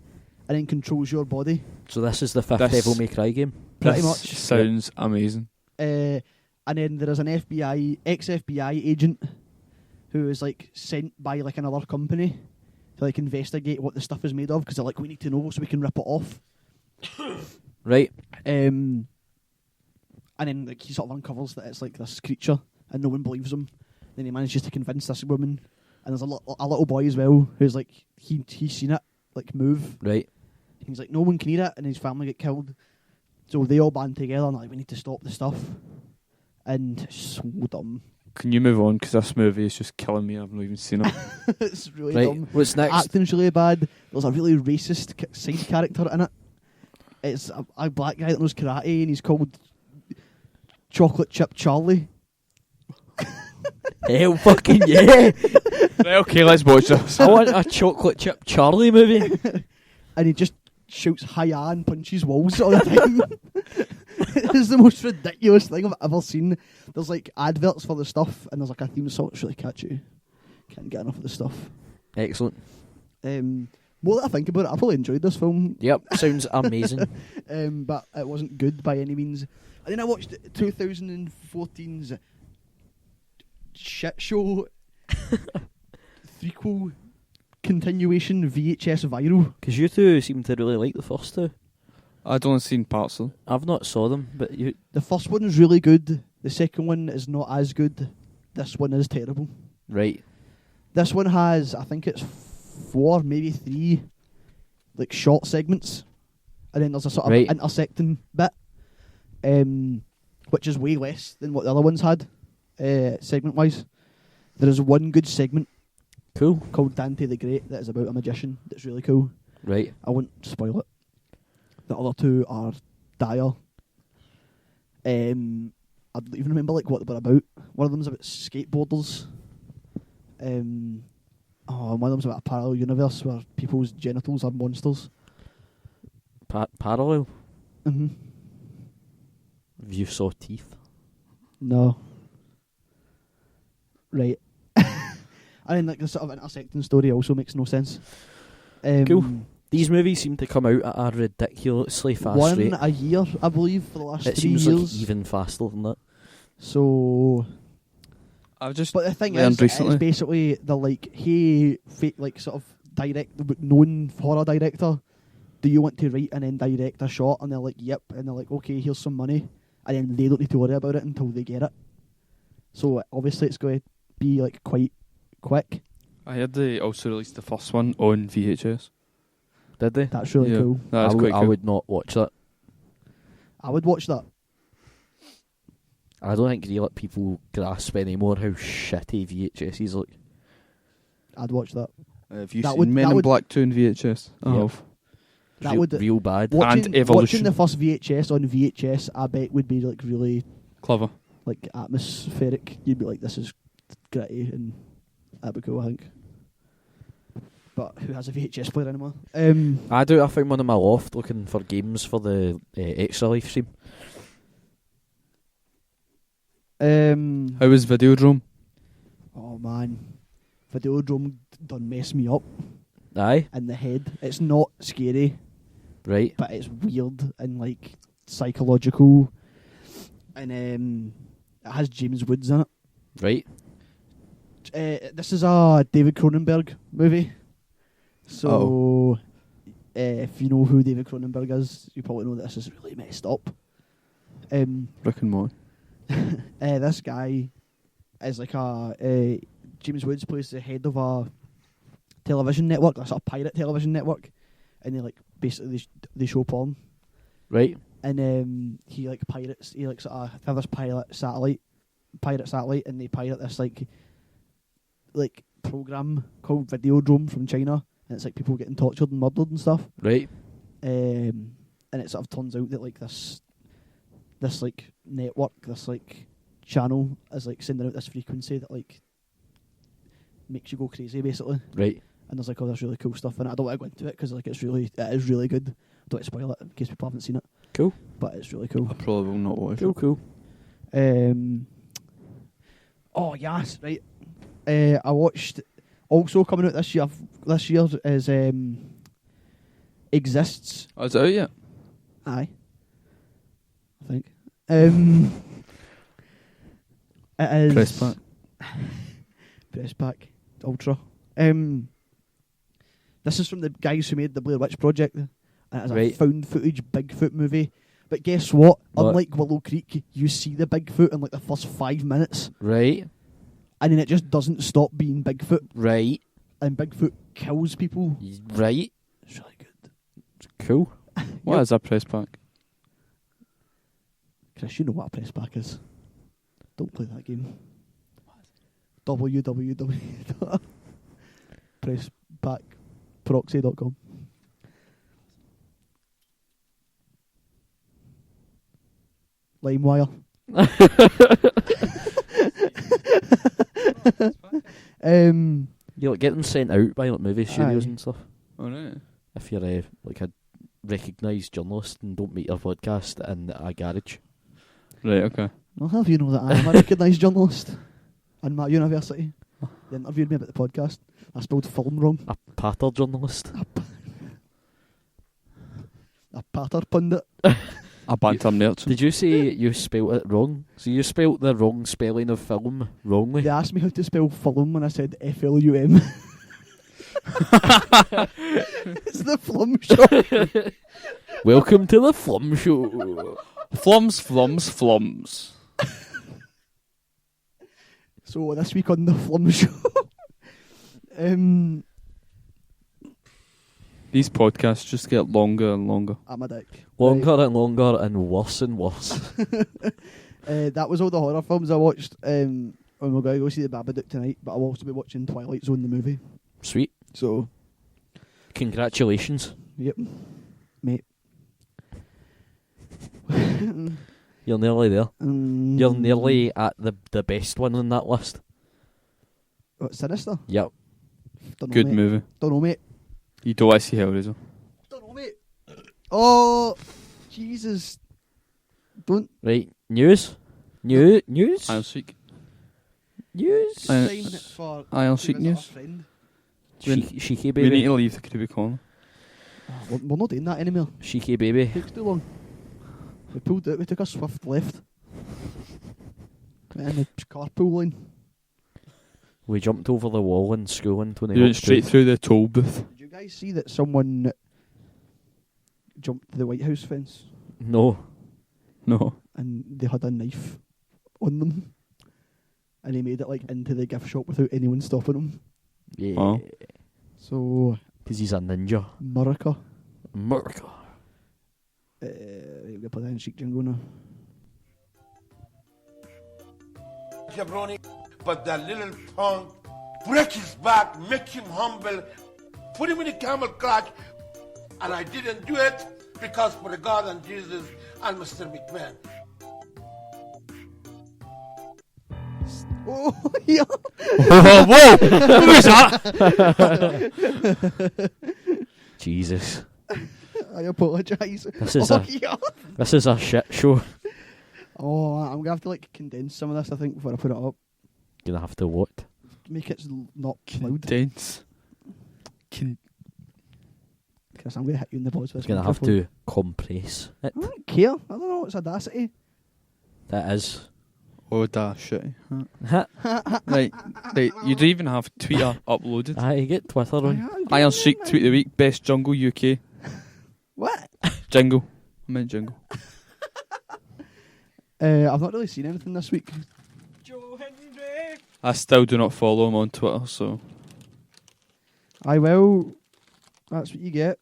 and then controls your body. So this is the fifth This- Devil May Cry game. Pretty This much. sounds amazing. And then there is an ex-FBI agent who is like sent by like another company to like investigate what the stuff is made of because they're like, we need to know so we can rip it off. Right. And then like he sort of uncovers that it's like this creature and no one believes him. Then he manages to convince this woman, and there's a little boy as well who's like he's seen it like move. Right. He's like, no one can eat it, and his family get killed. So they all band together and like, we need to stop the stuff. And it's so dumb. Can you move on? Because this movie is just killing me. I've not even seen it. It's really Right. dumb. What's next? Acting's really bad. There's a really racist side character in it. It's a black guy that knows karate, and he's called Chocolate Chip Charlie. Hell fucking yeah! Right, okay, let's watch this. I want a Chocolate Chip Charlie movie. And he just shouts hi-ya and punches walls all the time. It's the most ridiculous thing I've ever seen. There's like adverts for the stuff, and there's like a theme song. It's really catchy. Can't get enough of the stuff. Excellent. More that I think about it, I probably enjoyed this film. Yep, sounds amazing. But it wasn't good by any means. And then I watched 2014's shit show threequel continuation VHS viral. Because you two seem to really like the first two. I'd only seen parts of them. I've not saw them, but you... The first one is really good. The second one is not as good. This one is terrible. Right. This one has, I think it's 4, maybe 3, like short segments, and then there's a sort of intersecting bit, which is way less than what the other ones had, segment-wise. There is one good segment Cool. called Dante the Great that is about a magician that's really cool. Right. I won't spoil it. The other two are dire. I don't even remember like what they were about. One of them's about skateboarders. One of them's about a parallel universe where people's genitals are monsters. Parallel? Mm-hmm. You saw teeth. No. Right. I mean, like the sort of intersecting story also makes no sense. Cool. These movies seem to come out at a ridiculously fast rate. One a year, I believe, for the last 3 It seems years. like even faster than that. So, I've just but the thing learned is, recently. it's basically the like, hey, like sort of known horror director, do you want to write and then direct a shot? And they're like, yep. And they're like, okay, here's some money. And then they don't need to worry about it until they get it. So obviously it's going to be like quite quick. I heard they also released the first one on VHS. Did they? That's really cool. That's quite cool. I would not watch that. I would watch that. I don't think you let people grasp anymore how shitty VHSs look. I'd watch that. Have you That seen would- Men that in would- Black 2 in VHS? I Yeah. have. That would real bad. watching Evolution. the first VHS on VHS, I bet would be like really Clever. like atmospheric. You'd be like, this is gritty, and that'd be cool, I think. But who has a VHS player anymore? I do. I found one in my loft looking for games for the Extra Life stream. How was Videodrome? Oh man, Videodrome done mess me up Aye, in the head. It's not scary, right. but it's weird and like psychological, and it has James Woods in it. Right. This is a David Cronenberg movie. So, if you know who David Cronenberg is, you probably know that this is really messed up. Rick and Morty. This guy is like James Woods plays the head of a television network, a sort of pirate television network, and they like basically they show porn. Right. And he like pirates. He like sort of have this pirate satellite, and they pirate this like program called Videodrome from China, and it's like people getting tortured and murdered and stuff. Right. And it sort of turns out that like this like network, this like channel is like sending out this frequency that like makes you go crazy basically. Right. And there's like all this really cool stuff in it. I don't want to go into it because like it is really good. Don't want to spoil it in case people haven't seen it. Cool. But it's really cool. I probably will not watch Cool. it. Cool. Oh yes, right. I watched also coming out this year. This year is Exists. Oh, is it out yet? Aye, I think. It is Press pack. Press pack Ultra. This is from the guys who made the Blair Witch Project, and it is a Right. found footage Bigfoot movie. But guess what? What? Unlike Willow Creek, you see the Bigfoot in like the first 5 minutes, Right. and then it just doesn't stop being Bigfoot, Right. and Bigfoot kills people. Right. It's really good. Cool. What is a press pack? Chris, you know what a press pack is. Don't play that game. www.presspackproxy.com. LimeWire. You like get them sent out by like movie studios Aye. and stuff. Oh, right. If you're like a recognised journalist and don't meet your podcast in a garage. Right, okay. Well, how do you know that I am a recognised journalist in my university? They interviewed me about the podcast. I spelled Fulm wrong. A patter journalist. A patter pundit. A bantam merchant. Did you say you spelt it wrong? So you spelt the wrong spelling of film wrongly? They asked me how to spell Fulm and I said Flum. It's the Flum Show. Welcome to the Fulm Show. Flums. So this week on the Flum Show, These podcasts just get longer and longer. I'm a dick. Longer and longer and worse and worse. That was all the horror films I watched. And we're going to go see the Babadook tonight, but I'll also be watching Twilight Zone, the movie. Sweet. So, Congratulations. yep, mate. You're nearly there. You're nearly at the best one on that list. What, Sinister? Yep. Don't know, Good mate. movie. Don't know, mate. You don't want to see Hellraiser. Don't know, mate. Oh, Jesus. Don't Right. News? News? Iron Sheik. News? Iron- sign it for Iron to Sheik visit our news. friend. Cheeky We need baby. to leave the Caribbean corner. Oh, we're not doing that anymore. Cheeky baby. It takes too long. We pulled out. We took a swift left. Went in the carpool lane. We jumped over the wall in school in Tony You went Hawk's straight 2. through the toll booth. Did you guys see that someone jumped the White House fence No. No. and they had a knife on them? And he made it like into the gift shop without anyone stopping him. Yeah. Wow. So, Because he's a ninja. America. America. We're going to play the Chic jingle now. jabroni, but that little punk break his back, make him humble, put him in a camel clutch, and I didn't do it because for the God and Jesus and Mr. McMahon. Oh, yeah. Whoa! Who is that? Jesus. I apologise. This is yeah. This is a shit show. Oh, I'm going to have to like condense some of this, I think, before I put it up. Gonna have to what? Make it not loud. Dense. Chris, I'm going to hit you in the balls with this Gonna have microphone. to compress it. I don't care. I don't know. It's Audacity. That is. Oh, that shit. Right. You don't even have Twitter uploaded. I get Twitter on. Iron Sheik tweet of the week, best jungle UK. What? Jingle. I meant jingle. I've not really seen anything this week. I still do not follow him on Twitter, so. I will. That's what you get.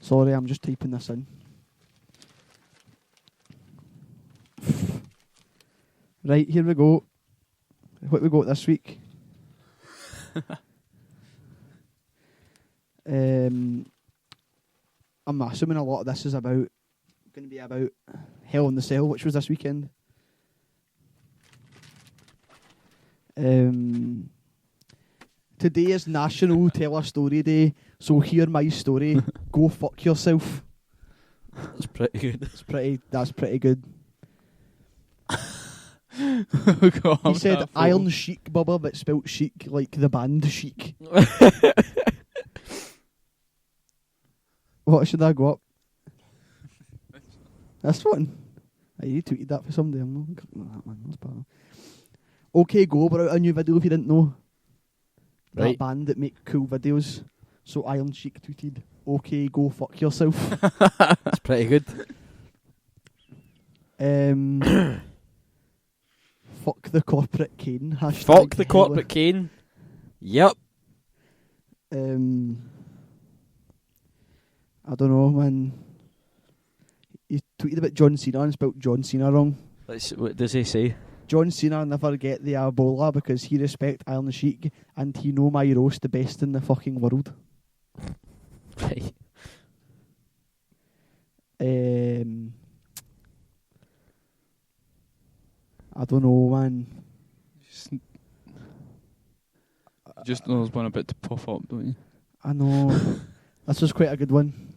Sorry, I'm just typing this in. Right, here we go. What we got this week? I'm assuming a lot of this is going to be about Hell in the Cell, which was this weekend. Today is National Tell a Story Day, so hear my story. Go fuck yourself. That's pretty good. That's pretty good. God, He said Iron Sheik, Bubba, but spelt chic like the band Chic. What should I go up? This one. You tweeted that for somebody. I'm not clicking that, man. That's bad. OK Go brought out a new video if you didn't know. Right. That band that make cool videos. So Iron Sheik tweeted, OK Go fuck yourself. That's pretty good. Fuck the corporate cane. Hashtag Fuck the corporate cane. Yep. I don't know, man. He tweeted about John Cena and spelled John Cena wrong. What does he say? John Cena never get the Ebola because he respect Iron Sheik and he know my roast the best in the fucking world. Right. I don't know, man. Just know there's one about to pop up, don't you? I know. This was quite a good one.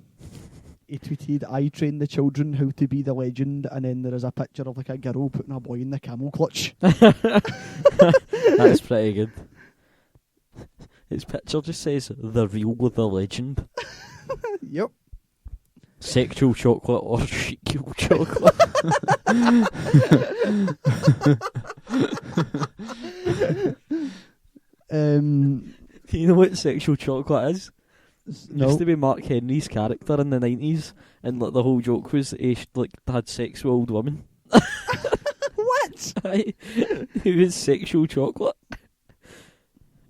He tweeted, I train the children how to be the legend, and then there is a picture of like a girl putting a boy in the camel clutch. That's pretty good. His picture just says, the real the legend. Yep. Sexual chocolate or chic chocolate. You know what sexual chocolate is? No. Used to be Mark Henry's character in the 90s, and like the whole joke was he had sex with old women. What? He was sexual chocolate.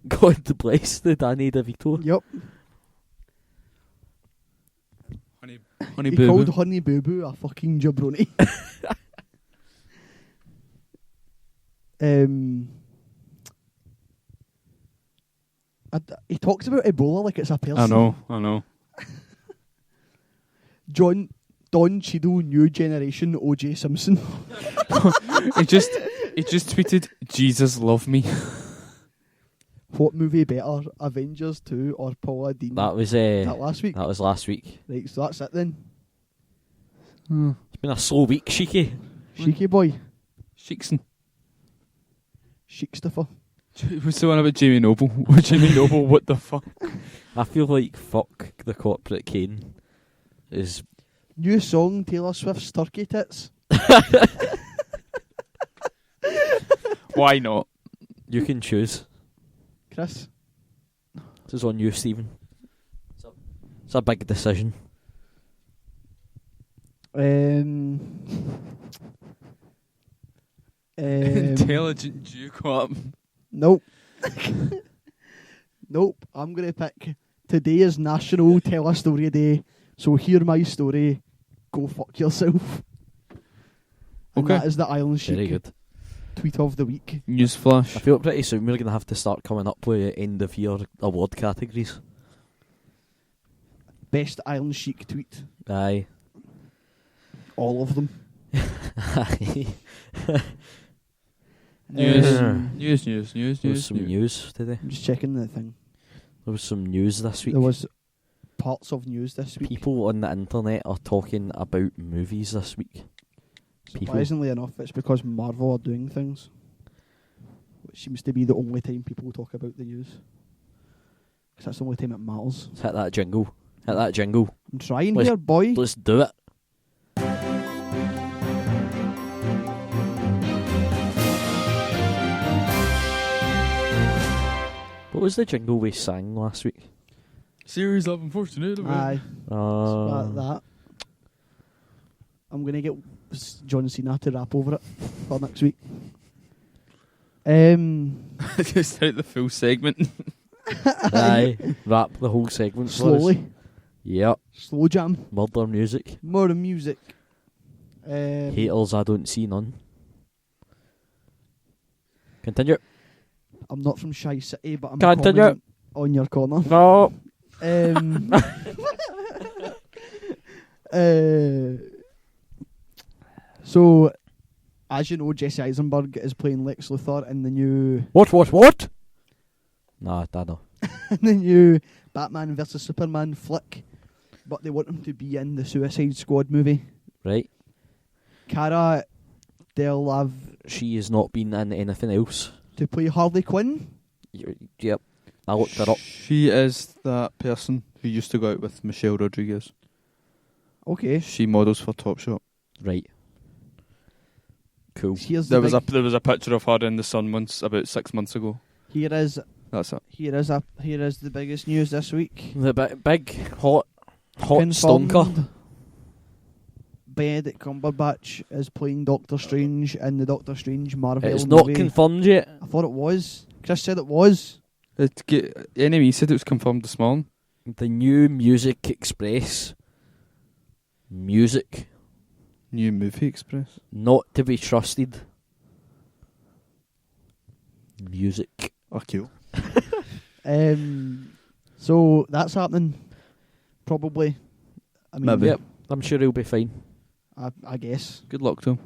God bless the Danny DeVito. Yep. Honey He Boo called Boo. Honey Boo Boo a fucking jabroni. He talks about Ebola like it's a person. I know. Don Cheadle, new generation OJ Simpson. He just tweeted, Jesus love me. What movie better, Avengers 2 or Paula Dean? That was last week. That was last week. Right, so that's it then. It's been a slow week, Cheeky. Cheeky boy. Sheikson. Cheekstuffer. What's the one about Jamie Noble? Jamie Noble, what the fuck? I feel like fuck the corporate cane is... New song, Taylor Swift's Turkey Tits. Why not? You can choose. Chris? This is on you, Stephen. It's a big decision. Intelligent Duke up. Nope. Nope. I'm going to pick, today is National Tell a Story Day, so hear my story. go fuck yourself. And Okay. that is the Island Chic Very good. tweet of the week. I Newsflash. feel pretty soon we're going to have to start coming up with end of year award categories. Best Island Chic tweet. Aye. All of them. Aye. News. Um, News. There was some news today. I'm just checking the thing. There was some news this week. There was parts of news this week. People on the internet are talking about movies this week. People. Surprisingly enough, it's because Marvel are doing things, which seems to be the only time people talk about the news. Because that's the only time it matters. Hit that jingle. Hit that jingle. I'm trying Let's- here, boy. Let's do it. What was the jingle we sang last week? Series of unfortunate events. Aye, like that. I'm going to get John Cena to rap over it for next week. Just out the full segment. Aye. Rap the whole segment for us. Slowly. Yep. Slow jam. Murder music. More music. Haters, I don't see none. Continue. I'm not from Shy City, but I'm Continue. commenting on your corner. No. So, as you know, Jesse Eisenberg is playing Lex Luthor in the new What? Nah, I don't know. in the new Batman vs Superman flick, but they want him to be in the Suicide Squad movie. Right. Cara Delevingne She has not been in anything else. to play Harley Quinn. Yep. I looked her up. She is that person who used to go out with Michelle Rodriguez. Okay, She models for Topshop. Right. Cool. here's There the was a picture of her in the Sun once about 6 months ago. here is That's it. here is the biggest news this week. The big hot Confirmed. stonker. Benedict Cumberbatch is playing Doctor Strange in the Doctor Strange Marvel It's not movie. confirmed yet. I thought it was. Chris said it was. NME said it was confirmed this morning. The new Music Express. Music. New Movie Express. Not to be trusted. Music. Oh, cool. So that's happening. Probably. I mean, Maybe. Yep. I'm sure he'll be fine. I guess. Good luck to him.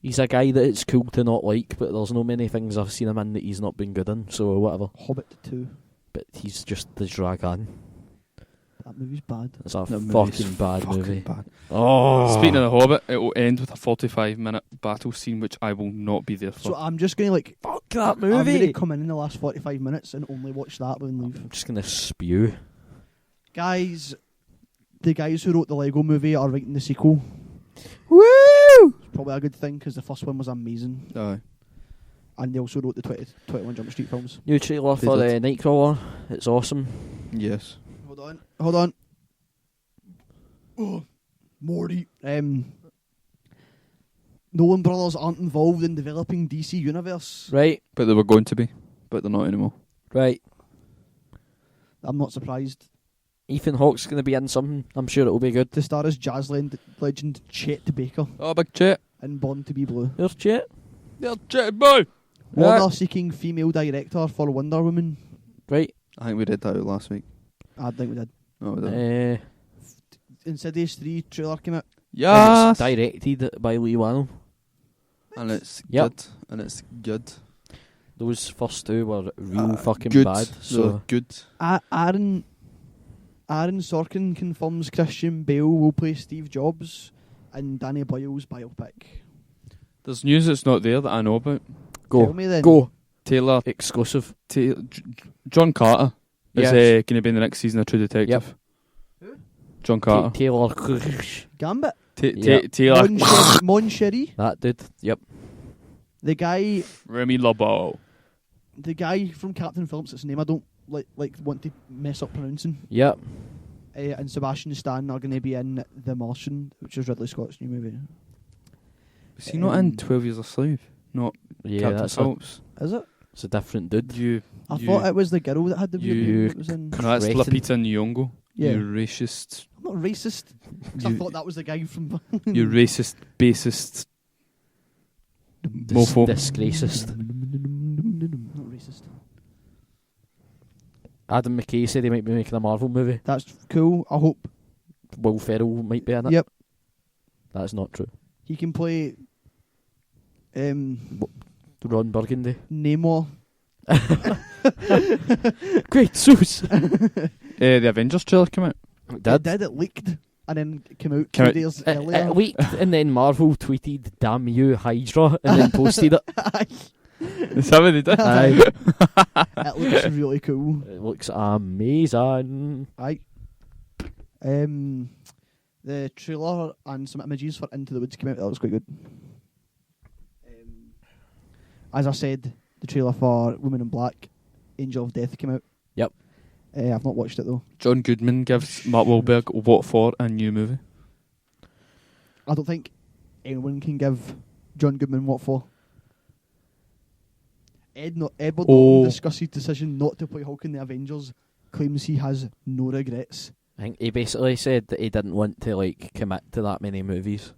He's a guy that it's cool to not like, but there's no many things I've seen him in that he's not been good in, so whatever. Hobbit 2. But he's just the dragon. That movie's bad. It's a That movie's fucking bad fucking movie. bad. Oh. Speaking of The Hobbit, it will end with a 45-minute battle scene, which I will not be there for. So I'm just going to Fuck that I'm going to movie. come in the last 45 minutes and only watch that and leave. I'm just gonna spew. Guys, the guys who wrote the Lego movie are writing the sequel. Woo! It's probably a good thing because the first one was amazing. Aye. And they also wrote the 21 Jump Street films. New trailer for Did Nightcrawler. It's awesome. Yes. Hold on. Oh, Morty. Nolan Brothers aren't involved in developing DC Universe. Right, But they were going to be, but they're not anymore. right. I'm not surprised. Ethan Hawke's gonna be in something. I'm sure it'll be good. To star as jazz legend Chet Baker Oh, big chat. in Born to Be Blue. There's Chet. Yeah, chat, boy. Warner seeking female director for Wonder Woman. Right. I think we did that out last week. I think we did. No, we didn't. Insidious 3 trailer came out. And Yes. it's directed by Lee Wannell. And it's Yep. good. And it's good. Those first two were real fucking good. bad. They're So good. Aaron Sorkin confirms Christian Bale will play Steve Jobs in Danny Boyle's biopic. There's news that's not there that I know about. Tell go, me then. go. Taylor, Exclusive. John Carter is Yes. going to be in the next season of True Detective. John Carter. Taylor. Gambit. Yep. Taylor. Mon Cherie. That dude. Yep. The guy Remy LeBeau. from Captain Phillips, its name I don't like want to mess up pronouncing. Yep. And Sebastian Stan are going to be in The Martian, which is Ridley Scott's new movie. Is he not in 12 Years a Slave? Not Yeah, Captain that's Phillips. Is it? it's a different dude. I You- thought it was the girl that had the you- baby that was in. No, that's Cretin. Lupita Nyong'o. Yeah. You racist. I'm not racist. 'Cause I thought that was the guy from. You racist, basist, mofo. Disgracist. Not racist. Adam McKay said he might be making a Marvel movie. That's cool. I hope Will Ferrell might be in it. Yep. That's not true. he can play Ron Burgundy. Namor. Great Zeus. The Avengers trailer came out. It did. It leaked and then it came out Came 2 out- days It earlier. leaked and then Marvel tweeted "Damn you, Hydra" and then posted it. Is that what they did? Aye. It looks really cool. It looks amazing. Aye. The trailer and some images for Into the Woods came out. That was quite good. As I said, the trailer for Woman in Black, Angel of Death came out. Yep. I've not watched it though. John Goodman gives Mark Wahlberg what for a new movie. I don't think anyone can give John Goodman what for. Edward Norton discussed his decision not to play Hulk in the Avengers, claims he has no regrets. I think he basically said that he didn't want to commit to that many movies.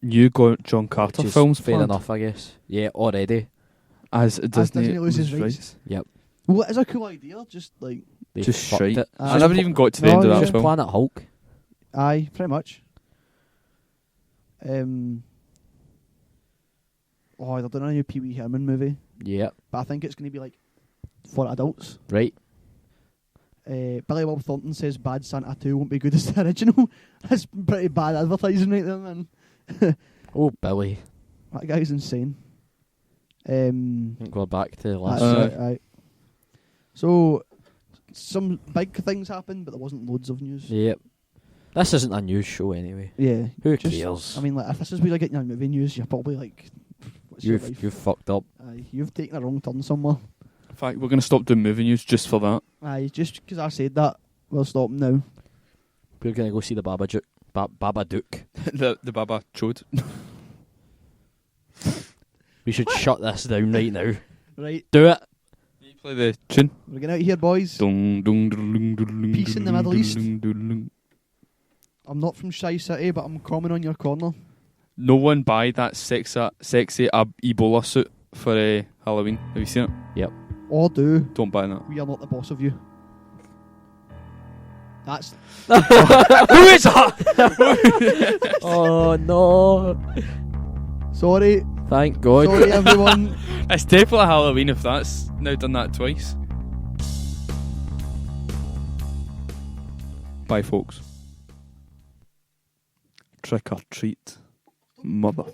New John Carter Which is films fair planned. enough, I guess. Yeah, already. As Disney Disney loses rights. Yep. Well, it is a cool idea, just like... They Just fucked shite. it. I never even got to the No, end of yeah. that Just film. Planet Hulk. Aye, pretty much. They're doing a new Pee Wee Herman movie, Yeah. but I think it's going to be like for adults. Right. Billy Bob Thornton says Bad Santa 2 won't be good as the original. That's pretty bad advertising right there, man. Oh, Billy. That guy's insane. I think we're back to the last. That's right. So, some big things happened, but there wasn't loads of news. Yep. This isn't a news show anyway. Yeah. Who just- cares? I mean, like, if this is where you're getting your movie news, you're probably like, what's your life? You've fucked up. Aye, you've taken a wrong turn somewhere. In fact, we're going to stop doing movie news just for that. Aye, just because I said that, we'll stop now. We're gonna go see the Babadook. Babadook. the Baba Chode. We should shut this down right now. Right, Do it. You play the tune. we're getting out of here, boys. Peace in the Middle East. I'm not from Shy City, but I'm coming on your corner. No one buy that sexy Ebola suit for Halloween. Have you seen it? Or do. Don't buy that. We are not the boss of you. That's... Who is that? Oh no. Sorry. Thank God. Sorry, everyone. It's definitely Halloween if that's now done that twice. Bye, folks. Trick or treat, mother.